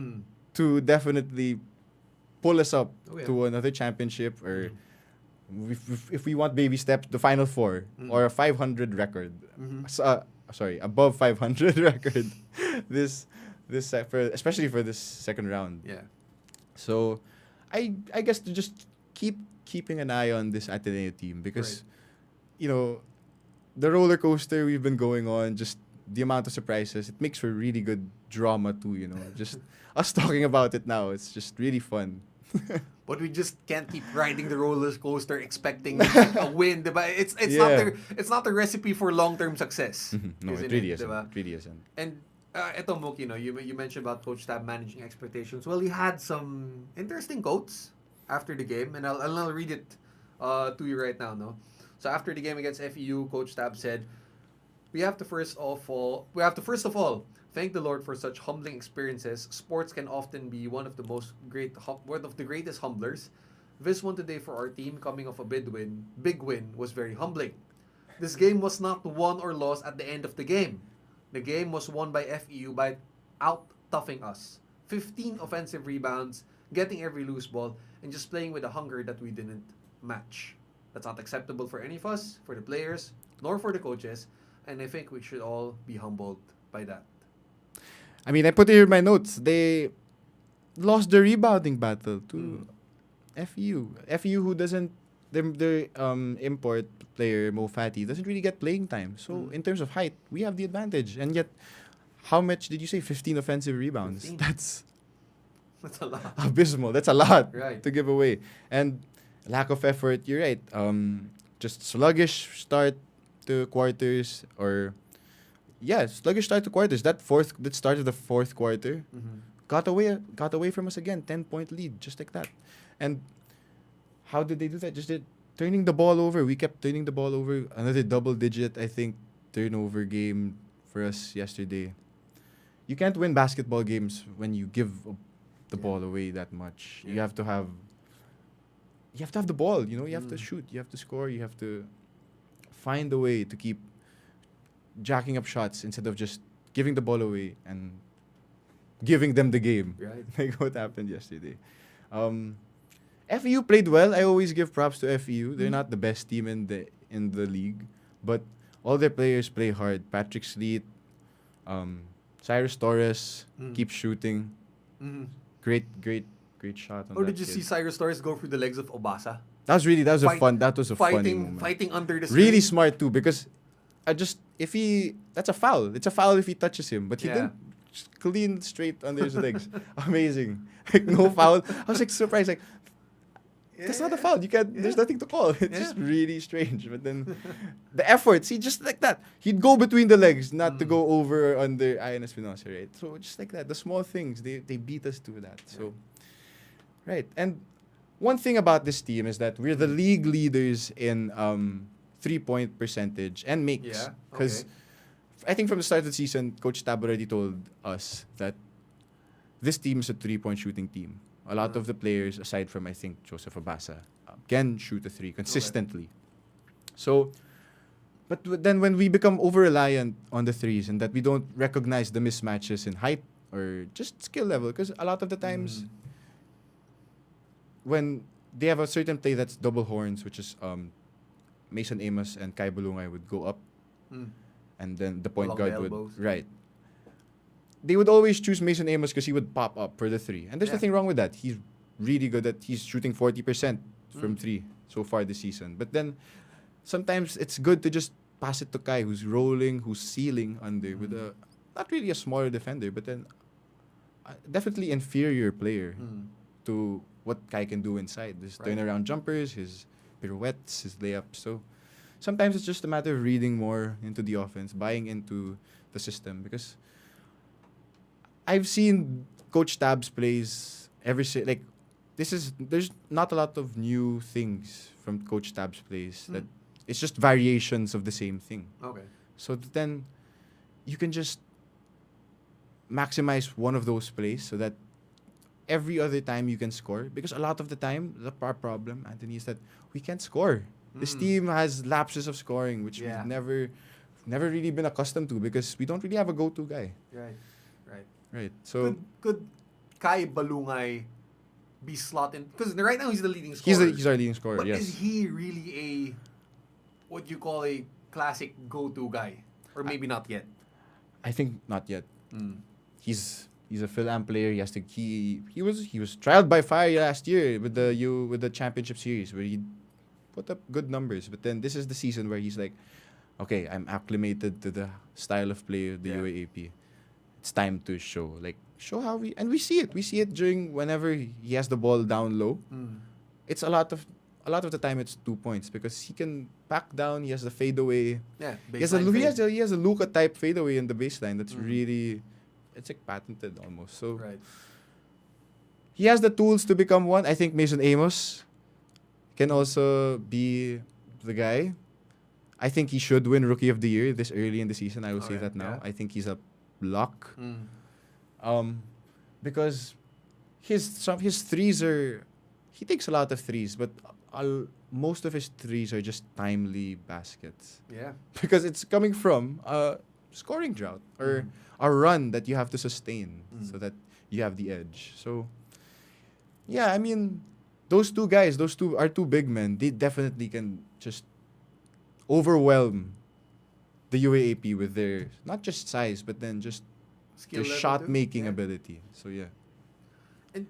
to definitely pull us up to another championship, or if we want baby steps, the Final Four or a 500 record. Above 500 record. Especially for this second round. Yeah. So, I guess to just keeping an eye on this Ateneo team because, you know, the roller coaster we've been going on, just the amount of surprises, it makes for really good drama too, you know. Just us talking about it now, it's just really fun. But we just can't keep riding the roller coaster expecting a win, diba? It's not the recipe for long-term success. No, it really isn't. It really isn't. And ito, Mookie, you mentioned about Coach Tab managing expectations. Well, he had some interesting quotes after the game, and I'll read it to you right now. No, so after the game against FEU, Coach Tab said, We have to first of all thank the Lord for such humbling experiences. Sports can often be one of the greatest humblers. This one today for our team, coming off a big win, was very humbling. This game was not won or lost at the end of the game. The game was won by FEU by out-toughing us. 15 offensive rebounds, getting every loose ball, and just playing with a hunger that we didn't match. That's not acceptable for any of us, for the players, nor for the coaches. And I think we should all be humbled by that. I mean, I put here in my notes. They lost the rebounding battle to FEU. FEU, who doesn't, their import player, Mo Fati, doesn't really get playing time. So, in terms of height, we have the advantage. And yet, how much did you say? 15 offensive rebounds. 15. That's a lot. Abysmal. That's a lot to give away. And lack of effort, you're right. Just sluggish start to quarters, or sluggish start to quarters. That start of the fourth quarter got away from us again. 10-point lead, just like that. And how did they do that? Just did turning the ball over. We kept turning the ball over. Another double-digit, I think, turnover game for us yesterday. You can't win basketball games when you give the ball away that much. You have to have the ball, you know. You have to shoot. You have to score. You have to find a way to keep jacking up shots instead of just giving the ball away and giving them the game. Right. Like what happened yesterday. FEU played well. I always give props to FEU. They're not the best team in the league, but all their players play hard. Patrick Sleet, Cyrus Torres keeps shooting. Great shot. On Did you see Cyrus Torres go through the legs of Obasa? That was a funny moment. Fighting under the screen. Really smart too, because that's a foul. It's a foul if he touches him, but he didn't. Just clean straight under his legs. Amazing. Like no foul. I was like surprised. Like that's not a foul. You can't. There's nothing to call. It's just really strange. But then the efforts. He just like that. He'd go between the legs, not to go over or under Ian Espinosa, right? So just like that, the small things they beat us to that. So right. And one thing about this team is that we're the league leaders in 3-point percentage and makes. Yeah. Because I think from the start of the season, Coach Tab already told us that this team is a 3-point shooting team. A lot of the players, aside from I think Joseph Abasa, can shoot a 3 consistently. So, but then when we become over-reliant on the threes and that we don't recognize the mismatches in height or just skill level, because a lot of the times when they have a certain play that's double horns, which is Mason Amos and Kai Balungay would go up, and then the point Along guard the would elbows. right. They would always choose Mason Amos because he would pop up for the 3, and there's nothing wrong with that. He's really good at. He's shooting 40% from 3 so far this season. But then sometimes it's good to just pass it to Kai, who's rolling, who's sealing under with a not really a smaller defender, but then definitely inferior player to what Kai can do inside. His turnaround jumpers, his pirouettes, his layups. So sometimes it's just a matter of reading more into the offense, buying into the system. Because I've seen Coach Tab's plays there's not a lot of new things from Coach Tab's plays. That it's just variations of the same thing. Okay. So then you can just maximize one of those plays so that every other time you can score. Because a lot of the time, our problem, Anthony, is that we can't score. This team has lapses of scoring, which we've never really been accustomed to because we don't really have a go-to guy. Right. So could Kai Balungay be slotted? Because right now he's the leading scorer. he's our leading scorer. But yes. is he really what you call a classic go-to guy, or maybe not yet? I think not yet. He's a Phil-Am player. He was trialed by Fire last year with the championship series where he put up good numbers. But then this is the season where he's like, okay, I'm acclimated to the style of play of the UAAP. It's time to show how we see it. We see it during whenever he has the ball down low. It's a lot of the time it's 2 points because he can back down. He has the fadeaway. Yeah, he has a Luka type fadeaway in the baseline. That's really, it's like patented almost. So he has the tools to become one. I think Mason Amos can also be the guy. I think he should win Rookie of the Year this early in the season. I will say that now. I think he's a lock. Because his threes are, he takes a lot of threes, but most of his threes are just timely baskets. Yeah. Because it's coming from a scoring drought or a run that you have to sustain so that you have the edge. So, yeah, I mean, those two are two big men. They definitely can just overwhelm the UAAP with their, not just size, but then just Skill their level shot-making too. ability. So, yeah. And,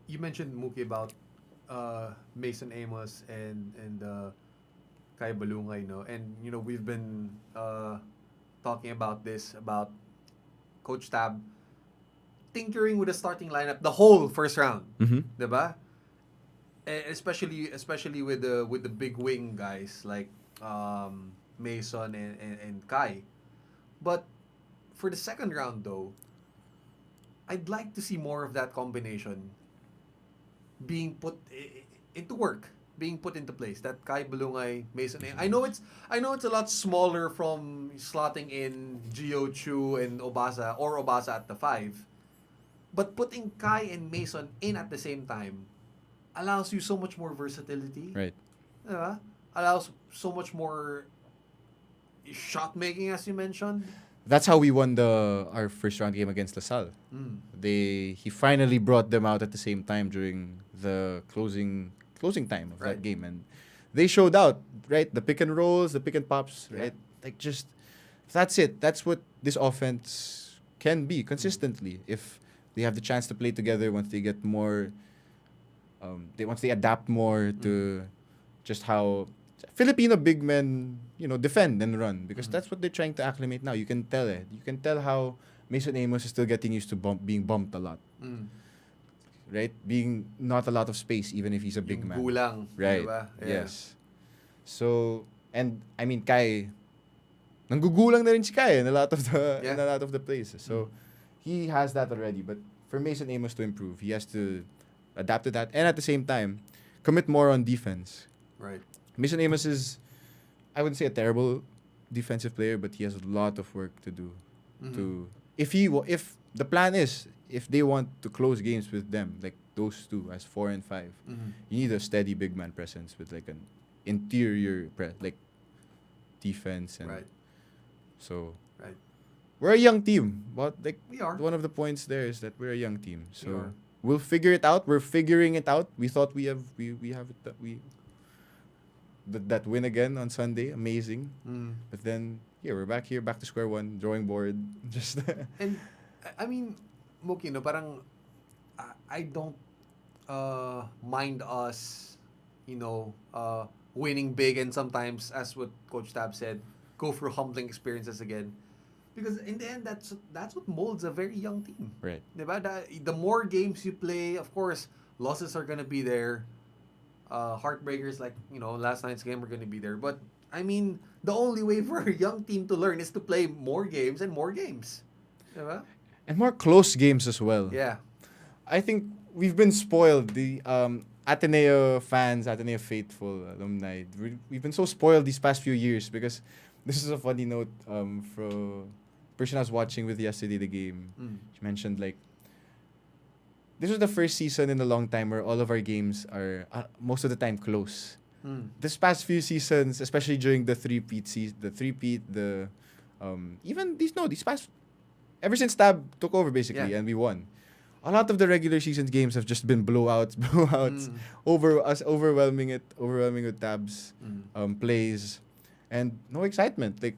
you mentioned Mookie about Mason Amos and Kai Balungay, and we've been talking about this, about Coach Tab tinkering with the starting lineup the whole first round, diba? And especially with the big wing guys like Mason and Kai. But for the second round though, I'd like to see more of that combination being put into work. being put into place. That Kai Balungay, Mason. I know it's a lot smaller from slotting in Gio Chu and Obasa at the 5. But putting Kai and Mason in at the same time allows you so much more versatility. Right. Allows so much more shot making, as you mentioned. That's how we won our first round game against LaSalle. He finally brought them out at the same time during the closing time of that game, and they showed out, right? The pick and rolls, the pick and pops, right? Like, just that's it. That's what this offense can be consistently if they have the chance to play together. Once they get more, once they adapt more to just how Filipino big men, defend and run, because that's what they're trying to acclimate now. You can tell it. You can tell how Mason Amos is still getting used to being bumped a lot. Right? Being not a lot of space, even if he's a big man. Gulang. Right. Diba? Yeah. Yes. So, and I mean, Kai, nanggugulang na rin si Kai in a lot of the places. So, he has that already. But for Mason Amos to improve, he has to adapt to that, and at the same time, commit more on defense. Right. Mason Amos is, I wouldn't say a terrible defensive player, but he has a lot of work to do. If the plan is, if they want to close games with them, like those two as 4 and 5, you need a steady big man presence with like an interior defense, and so we're a young team. But like, we are. One of the points there is that we're a young team. So we'll figure it out. We're figuring it out. We thought we have it. That win again on Sunday, amazing. But then we're back to square one, drawing board. Just and I mean, Mookie, parang I don't mind us, winning big, and sometimes, as what Coach Tab said, go through humbling experiences again. Because in the end, that's what molds a very young team. Right. Diba? The more games you play, of course, losses are gonna be there. Heartbreakers like last night's game are going to be there, but I mean, the only way for a young team to learn is to play more games and more games, diba? And more close games as well. Yeah, I think we've been spoiled. The Ateneo fans, Ateneo faithful alumni, we've been so spoiled these past few years, because this is a funny note from a person I was watching with yesterday the game. She mentioned like, this was the first season in a long time where all of our games are most of the time close. This past few seasons, especially during the ever since Tab took over basically, and we won. A lot of the regular season games have just been blowouts, over us, overwhelming with Tab's plays, and no excitement. Like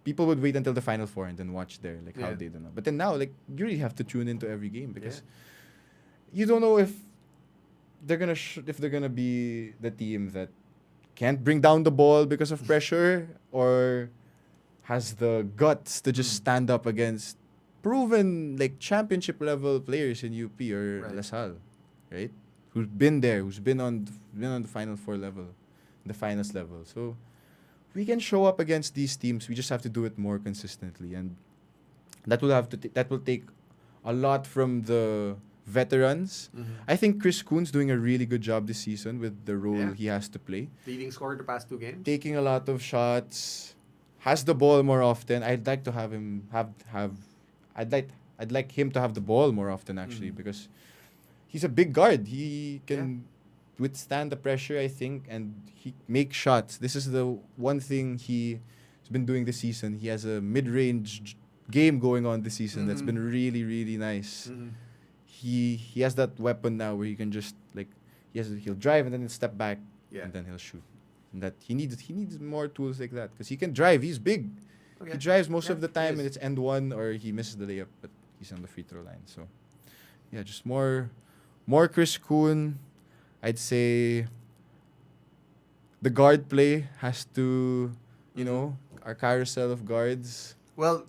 people would wait until the Final Four and then watch how they don't know. But then now, you really have to tune into every game, because you don't know if they're gonna be the team that can't bring down the ball because of pressure, or has the guts to just stand up against proven championship level players in UP or LaSalle, right? Who's been there, who's been on the Final Four level, the finals level. So we can show up against these teams. We just have to do it more consistently, and that will take a lot from the veterans. I think Chris Kuhn's doing a really good job this season with the role he has to play. Leading scorer the past 2 games. Taking a lot of shots, has the ball more often. I'd like to have him I'd like him to have the ball more often, actually, because he's a big guard. He can withstand the pressure, I think, and he makes shots. This is the one thing he's been doing this season. He has a mid-range game going on this season that's been really, really nice. He has that weapon now where he can just he'll drive and then he'll step back and then he'll shoot. And that he needs more tools like that, because he can drive. He's big. Okay. He drives most of the time, and it's end one, or he misses the layup, but he's on the free throw line. So just more Chris Kuhn. I'd say the guard play has to, our carousel of guards. Well,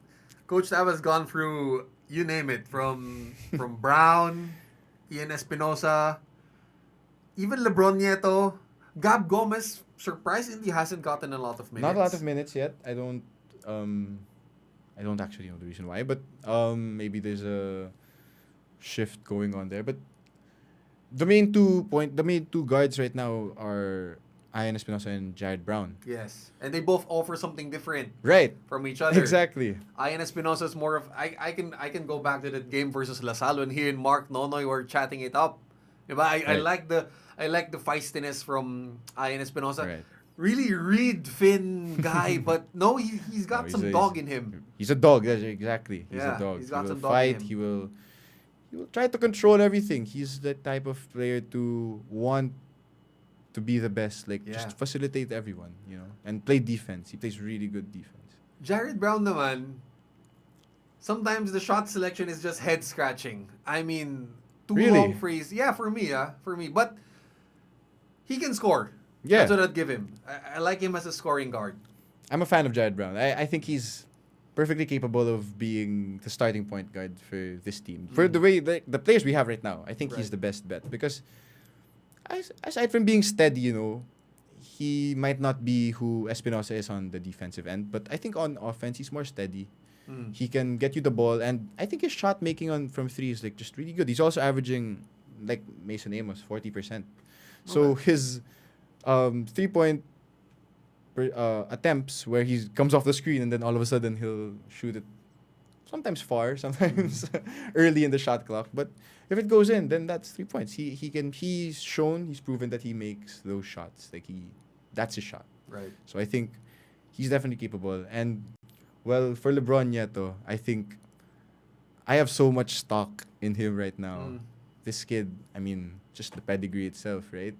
Coach Tab has gone through, you name it, from Brown, Ian Espinosa, even LeBron Nieto. Gab Gomez surprisingly hasn't gotten a lot of minutes. Not a lot of minutes yet. I don't actually know the reason why, but maybe there's a shift going on there. But the main two guards right now are Ian Espinosa and Jared Brown. Yes. And they both offer something different Right. from each other. Exactly. Ian Espinosa is more of I can go back to that game versus LaSalle when he and Mark Nonoy were chatting it up. Diba? I like the feistiness from Ian Espinosa. Right. Really read Finn guy, but no, he's got some dog in him. He's a dog. Exactly. He's Yeah, a dog. he's got he will some dog fight. in him. He will try to control everything. He's the type of player to want to be the best. Like Yeah. just facilitate everyone, and play defense. He plays really good defense. Jared Brown naman, sometimes the shot selection is just head scratching. I mean, too Really? long freeze. Yeah, for me. But he can score. Yeah. That's what I'd give him. I like him as a scoring guard. I'm a fan of Jared Brown. I think he's perfectly capable of being the starting point guard for this team. For the way the players we have right now, I think he's Right. the best bet because aside from being steady, he might not be who Espinosa is on the defensive end, but I think on offense he's more steady. He can get you the ball, and I think his shot making from three is like just really good. He's also averaging like Mason Amos 40%. So his 3-point attempts where he comes off the screen and then all of a sudden he'll shoot it sometimes far, sometimes early in the shot clock. But if it goes in, then that's 3 points. He's proven that he makes those shots. That's his shot. Right. So I think he's definitely capable. And well, for LeBron Nieto, I think I have so much stock in him right now. This kid, I mean, just the pedigree itself, right?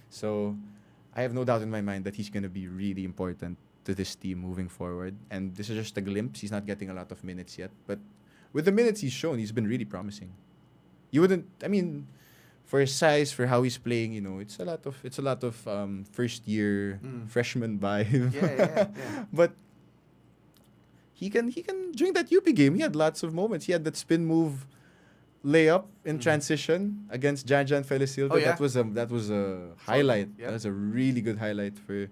So I have no doubt in my mind that he's going to be really important to this team moving forward. And this is just a glimpse. He's not getting a lot of minutes yet. But with the minutes he's shown, he's been really promising. For his size, for how he's playing, it's a lot of first year freshman vibe. Yeah. But he can during that UP game, he had lots of moments. He had that spin move layup in transition against Jan Felisilva. Oh, yeah. That was a highlight. Yeah. That was a really good highlight for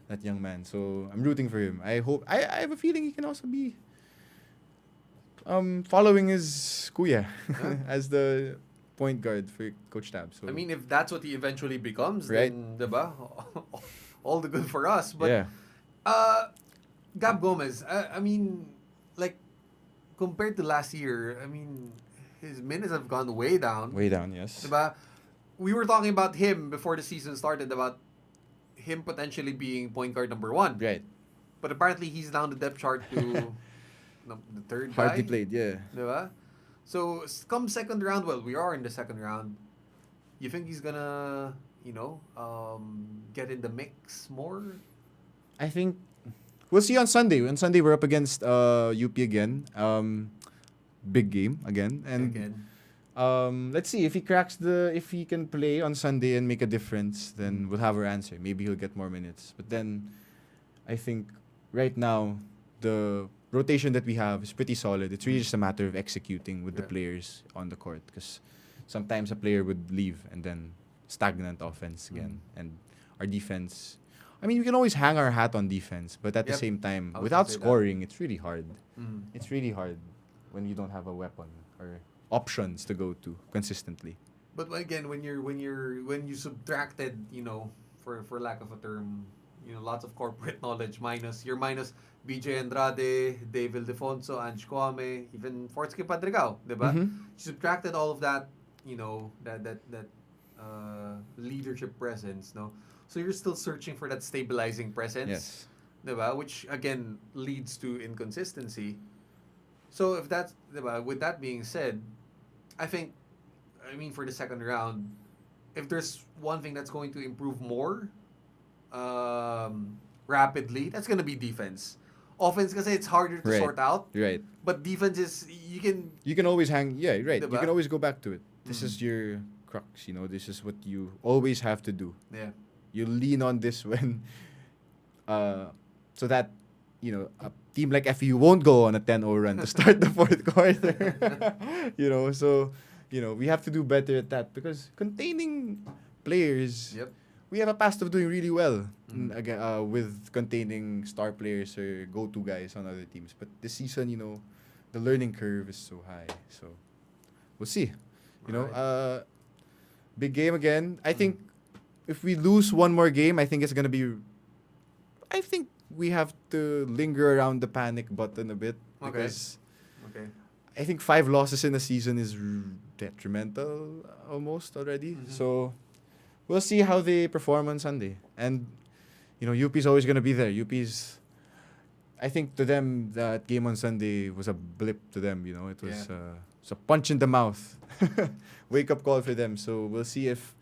that young man. So I'm rooting for him. I have a feeling he can also be following his kuya as the point guard for Coach Tab. So I mean, if that's what he eventually becomes, Right. then, diba? All the good for us. But yeah. Gab Gomez, I mean, like, compared to last year, I mean, his minutes have gone way down. Way down, yes. Diba? We were talking about him before the season started, about him potentially being point guard number 1. Right. But apparently, he's down the depth chart to the third guy. Hardly played, yeah. Diba? So, come second round, well, we are in the second round. You think he's gonna, get in the mix more? I think we'll see on Sunday. On Sunday, we're up against UP again. Big game again. And Again. let's see if he can play on Sunday and make a difference, then we'll have our answer. Maybe he'll get more minutes. But then I think right now the rotation that we have is pretty solid. It's really just a matter of executing with the players on the court, because sometimes a player would leave and then stagnant offense again. And our defense, I mean, we can always hang our hat on defense, but at the same time, I was without gonna say that. scoring, it's really hard. It's really hard when you don't have a weapon or options to go to consistently. But again, when you subtracted, for lack of a term, lots of corporate knowledge minus BJ Andrade, Dave Ildefonso, Ange Kwame, even Fortsky Padrigao, diba? You subtracted all of that, that leadership presence, no? So you're still searching for that stabilizing presence, Yes. diba? Which again leads to inconsistency. So if that's, diba, with that being said, for the second round, if there's one thing that's going to improve more rapidly, that's going to be defense. Offense, kasi it's harder to Right. sort out. Right. But defense is, you can... You can always hang, right. You Diba? can always go back to it. This is your crux, this is what you always have to do. Yeah. You lean on this when, so that, a team like FU won't go on a 10-0 run to start the fourth quarter. So, we have to do better at that, because containing players, Yep. we have a past of doing really well with containing star players or go-to guys on other teams. But this season, the learning curve is so high. So, we'll see. big game again. I think if we lose one more game, I think it's gonna be. I think we have to linger around the panic button a bit because I think 5 losses in a season is detrimental almost already. So we'll see how they perform on Sunday. And UP's always gonna be there. UP's. I think to them that game on Sunday was a blip to them. It was a punch in the mouth, wake up call for them. So we'll see if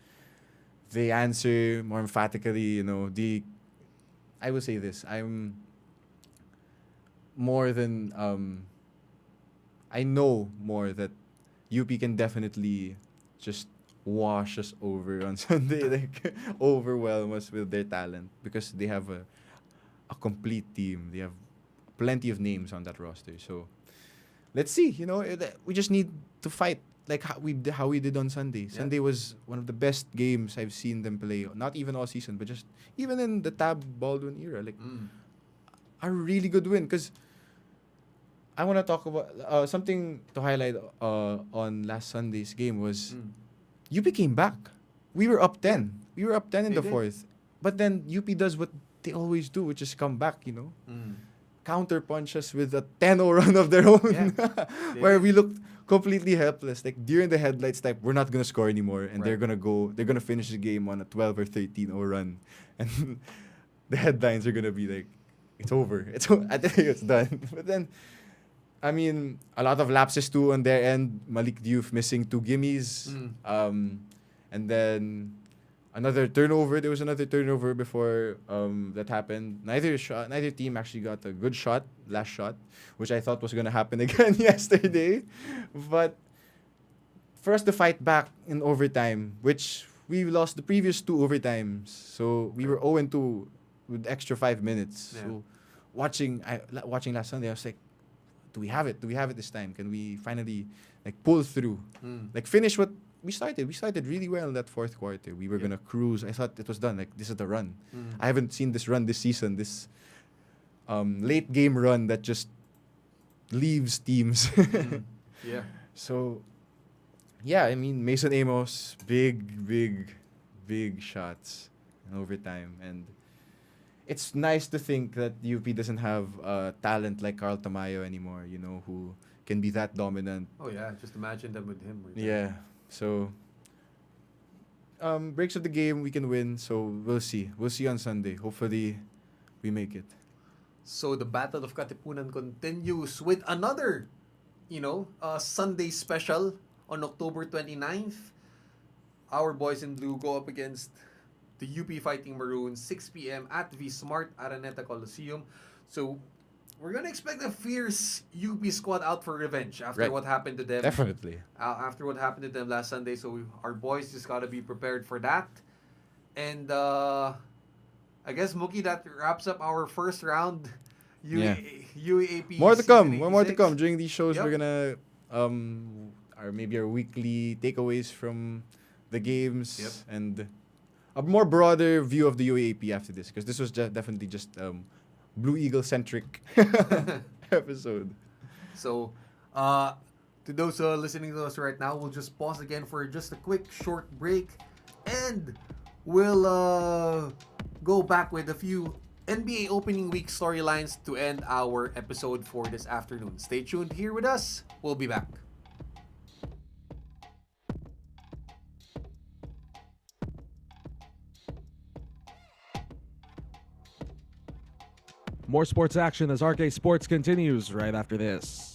they answer more emphatically. I will say this: I'm more than I know more that UP can definitely just wash us over on Sunday, like overwhelm us with their talent because they have a complete team. They have plenty of names on that roster. So let's see. We just need to fight like how we did on Sunday. Yeah. Sunday was one of the best games I've seen them play. Not even all season, but just even in the Tab Baldwin era, like a really good win. Because I want to talk about something to highlight on last Sunday's game was UP came back. We were up 10. We were up 10 in the fourth. But then UP does what they always do, which is come back. Counter punch us with a 10-0 run of their own, where we looked completely helpless. Like during the headlights type, we're not gonna score anymore, and they're gonna finish the game on a 12 or 13-0 run, and the headlines are gonna be like, it's over. I think it's done. But then, I mean, a lot of lapses too on their end. Malik Diouf missing 2 gimmies, and then. Another turnover. There was another turnover before that happened. Neither team actually got a good last shot, which I thought was going to happen again yesterday. But for us to fight back in overtime, which we lost the previous 2 overtimes, so we were 0-2 with extra 5 minutes. Yeah. So watching last Sunday, I was like, do we have it? Do we have it this time? Can we finally pull through? Finish what we started. We started really well in that fourth quarter. We were gonna cruise. I thought it was done. This is the run. I haven't seen this run this season. This late game run that just leaves teams. Yeah. So, I mean, Mason Amos, big shots in overtime, and it's nice to think that UP doesn't have talent like Carl Tamayo anymore. Who can be that dominant. Oh yeah, just imagine them with him. Yeah. So, breaks of the game, we can win. So, we'll see. We'll see on Sunday. Hopefully, we make it. So, the Battle of Katipunan continues with another, Sunday special on October 29th. Our boys in blue go up against the UP Fighting Maroons, 6 p.m. at the Smart Araneta Coliseum. So, we're going to expect a fierce UP squad out for revenge after what happened to them. Definitely. After what happened to them last Sunday. So our boys just got to be prepared for that. And I guess, Mookie, that wraps up our first round UAAP. More to come. More to come. During these shows, we're going to, our weekly takeaways from the games and a more broader view of the UAAP after this. Because this was definitely just... Blue Eagle-centric episode. So, to those listening to us right now, we'll just pause again for just a quick, short break. And we'll go back with a few NBA opening week storylines to end our episode for this afternoon. Stay tuned here with us. We'll be back. More sports action as RK Sports continues right after this.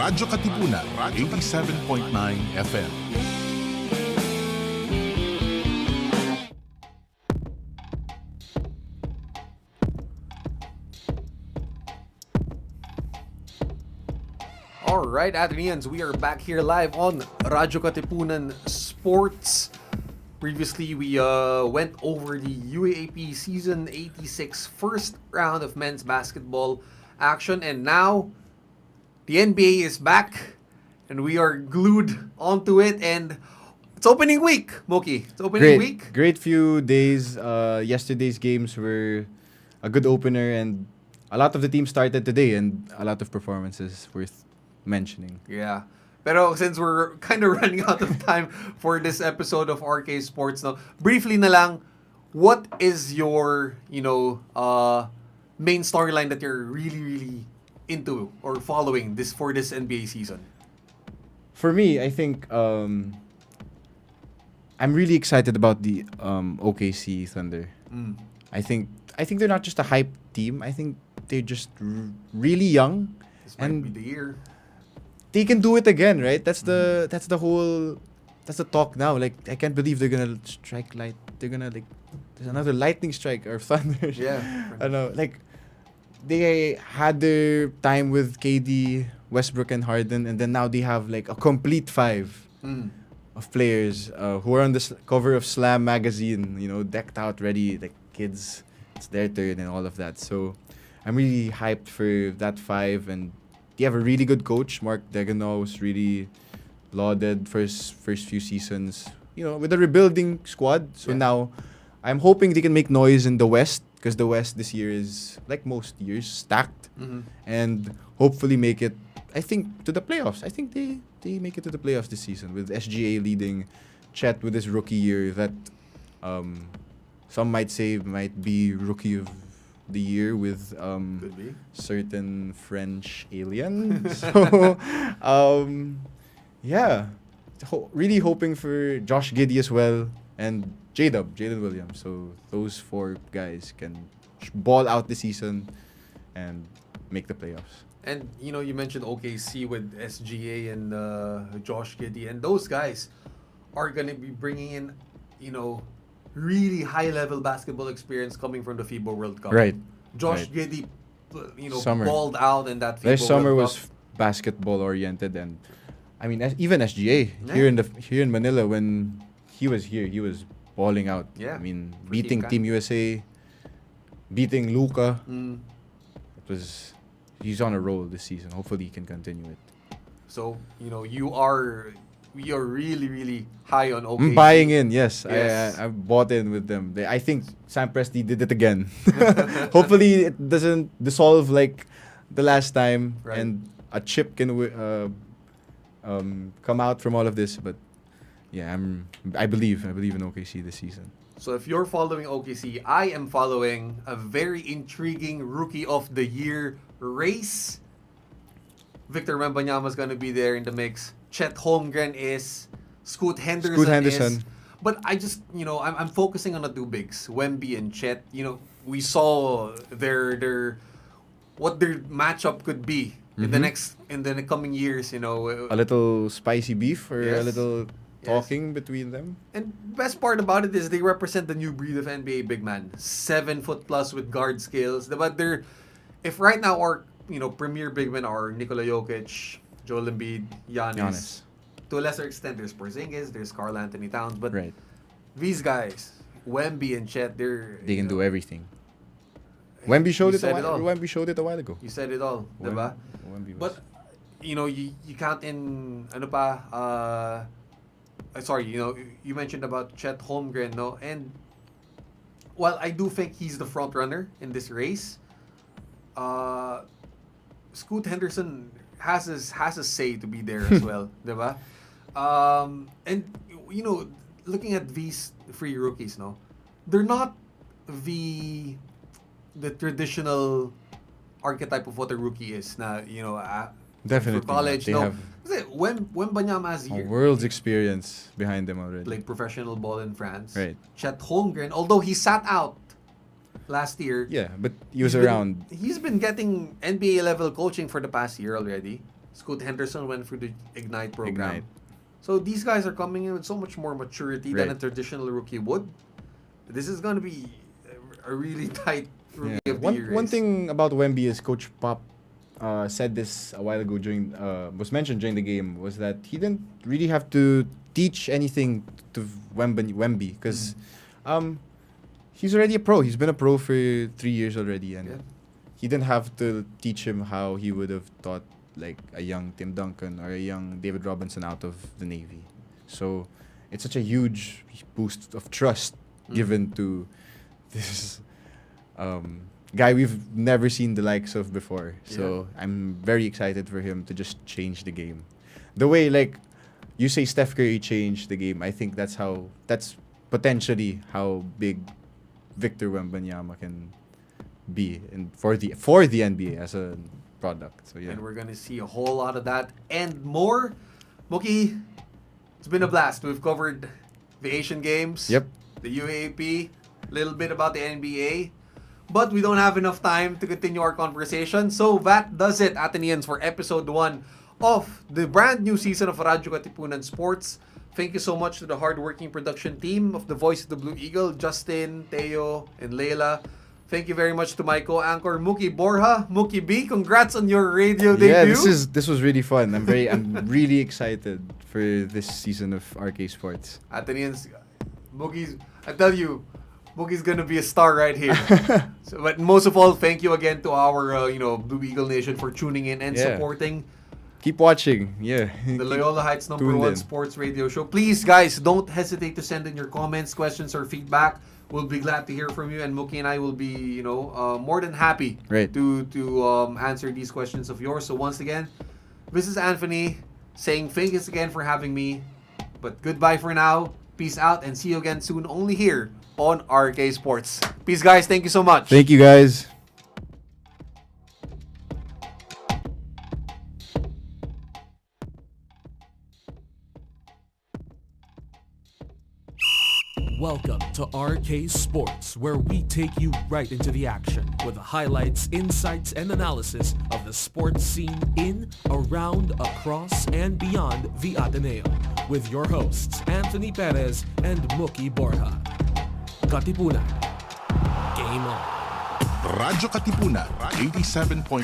Radyo Katipunan, 87.9 FM. Alright, Athenians, we are back here live on Radyo Katipunan Sports. Previously, we went over the UAAP Season 86 first round of men's basketball action. And now, the NBA is back. And we are glued onto it. And it's opening week, Mookie. It's opening week. Great few days. Yesterday's games were a good opener. And a lot of the teams started today. And a lot of performances worth mentioning. Yeah. Pero since we're kind of running out of time for this episode of RK Sports, no, briefly na lang, what is your, main storyline that you're really, really into or following for this NBA season? For me, I think I'm really excited about the OKC Thunder. I think they're not just a hype team. I think they're just really young. This might be the year. They can do it again, right? That's the talk now. Like, I can't believe they're gonna strike light. They're gonna there's another lightning strike or thunder. Yeah. I know. Like, they had their time with KD, Westbrook, and Harden, and then now they have like a complete five of players who are on the cover of Slam magazine. Decked out, ready. Like, kids, it's their turn and all of that. So, I'm really hyped for that five. And they have a really good coach. Mark Daigneault was really lauded first few seasons. With a rebuilding squad. So now, I'm hoping they can make noise in the West, because the West this year is, like most years, stacked. And hopefully make it, I think, to the playoffs. I think they make it to the playoffs this season, with SGA leading, Chet with his rookie year that some might say might be rookie of the year with certain French alien. So, really hoping for Josh Giddey as well, and Jalen Williams. So those four guys can ball out the season and make the playoffs. And you mentioned OKC with SGA and Josh Giddey, and those guys are gonna be bringing in really high-level basketball experience coming from the FIBA World Cup. Right. Josh Giddey, Summer. balled out in that FIBA Their summer World Cup. was basketball-oriented, and I mean, even SGA here in Manila, when he was here, he was balling out. Yeah. I mean, beating Team USA, beating Luka. He's on a roll this season. Hopefully, he can continue it. So we are really, really high on OKC. I'm buying in, yes. Yes. I bought in with them. I think Sam Presti did it again. Hopefully, it doesn't dissolve like the last time, Right. and a chip can come out from all of this. But yeah, I believe in OKC this season. So if you're following OKC, I am following a very intriguing Rookie of the Year race. Victor Wembanyama's gonna be there in the mix. Chet Holmgren is. Scoot Henderson is. But I just, I'm focusing on the two bigs, Wemby and Chet. We saw what their matchup could be in the coming years. A little spicy beef or Yes. a little talking between them. And best part about it is they represent the new breed of NBA big man. 7 foot plus with guard skills. But if right now our premier big men are Nikola Jokic, Joel Embiid, Giannis. To a lesser extent, there's Porzingis, there's Karl Anthony Towns. But Right. these guys, Wemby and Chet, They can do everything. Wemby showed it a while ago. You said it all, diba? Wemby was. But you count in sorry, you mentioned about Chet Holmgren, no? And while I do think he's the front runner in this race, Scoot Henderson has a say to be there as well, diba? And looking at these three rookies, no, they're not the traditional archetype of what a rookie is. Na Definitely for college, they no. have Kasi Wembanyama has a world's experience behind them already. played professional ball in France. Right. Chet Holmgren, although he sat out last year, Yeah, but he was around. He's been getting NBA level coaching for the past year already. Scoot Henderson went through the Ignite program. Ignite. So these guys are coming in with so much more maturity than a Right. traditional rookie would. This is going to be a really tight rookie Yeah. of the year One race. thing about Wemby is Coach Pop said this a while ago was mentioned during the game, was that he didn't really have to teach anything to Wemby because he's already a pro. He's been a pro for 3 years already, and Yeah. he didn't have to teach him how he would have taught like a young Tim Duncan or a young David Robinson out of the Navy. So it's such a huge boost of trust given to this guy we've never seen the likes of before. So I'm very excited for him to just change the game. The way, like, you say Steph Curry changed the game, I think that's potentially how big Victor Wembanyama can be for the NBA as a product. So yeah. And we're going to see a whole lot of that and more. Mookie, it's been a blast. We've covered the Asian Games, Yep. the UAAP, a little bit about the NBA. But we don't have enough time to continue our conversation. So that does it, Athenians, for episode 1 of the brand new season of Radyo Katipunan Sports. Thank you so much to the hardworking production team of the Voice of the Blue Eagle, Justin, Teo, and Leila. Thank you very much to my co-anchor, Mookie Borja. Mookie B, congrats on your radio debut. Yeah, this was really fun. I'm really excited for this season of RK Sports. Athenians, I tell you, Mookie's gonna be a star right here. But most of all, thank you again to our Blue Eagle Nation for tuning in and supporting Keep watching. Yeah. the Loyola Heights number tuned 1 in. sports radio show. Please, guys, don't hesitate to send in your comments, questions, or feedback. We'll be glad to hear from you, and Mookie and I will be, more than happy Right. to answer these questions of yours. So once again, this is Anthony saying thanks again for having me. But goodbye for now. Peace out, and see you again soon. Only here on RK Sports. Peace, guys. Thank you so much. Thank you, guys. Welcome to RK Sports, where we take you right into the action with the highlights, insights, and analysis of the sports scene in, around, across, and beyond the Ateneo. With your hosts, Anthony Perez and Mookie Borja. Katipunan. Game on. Radyo Katipunan, 87.1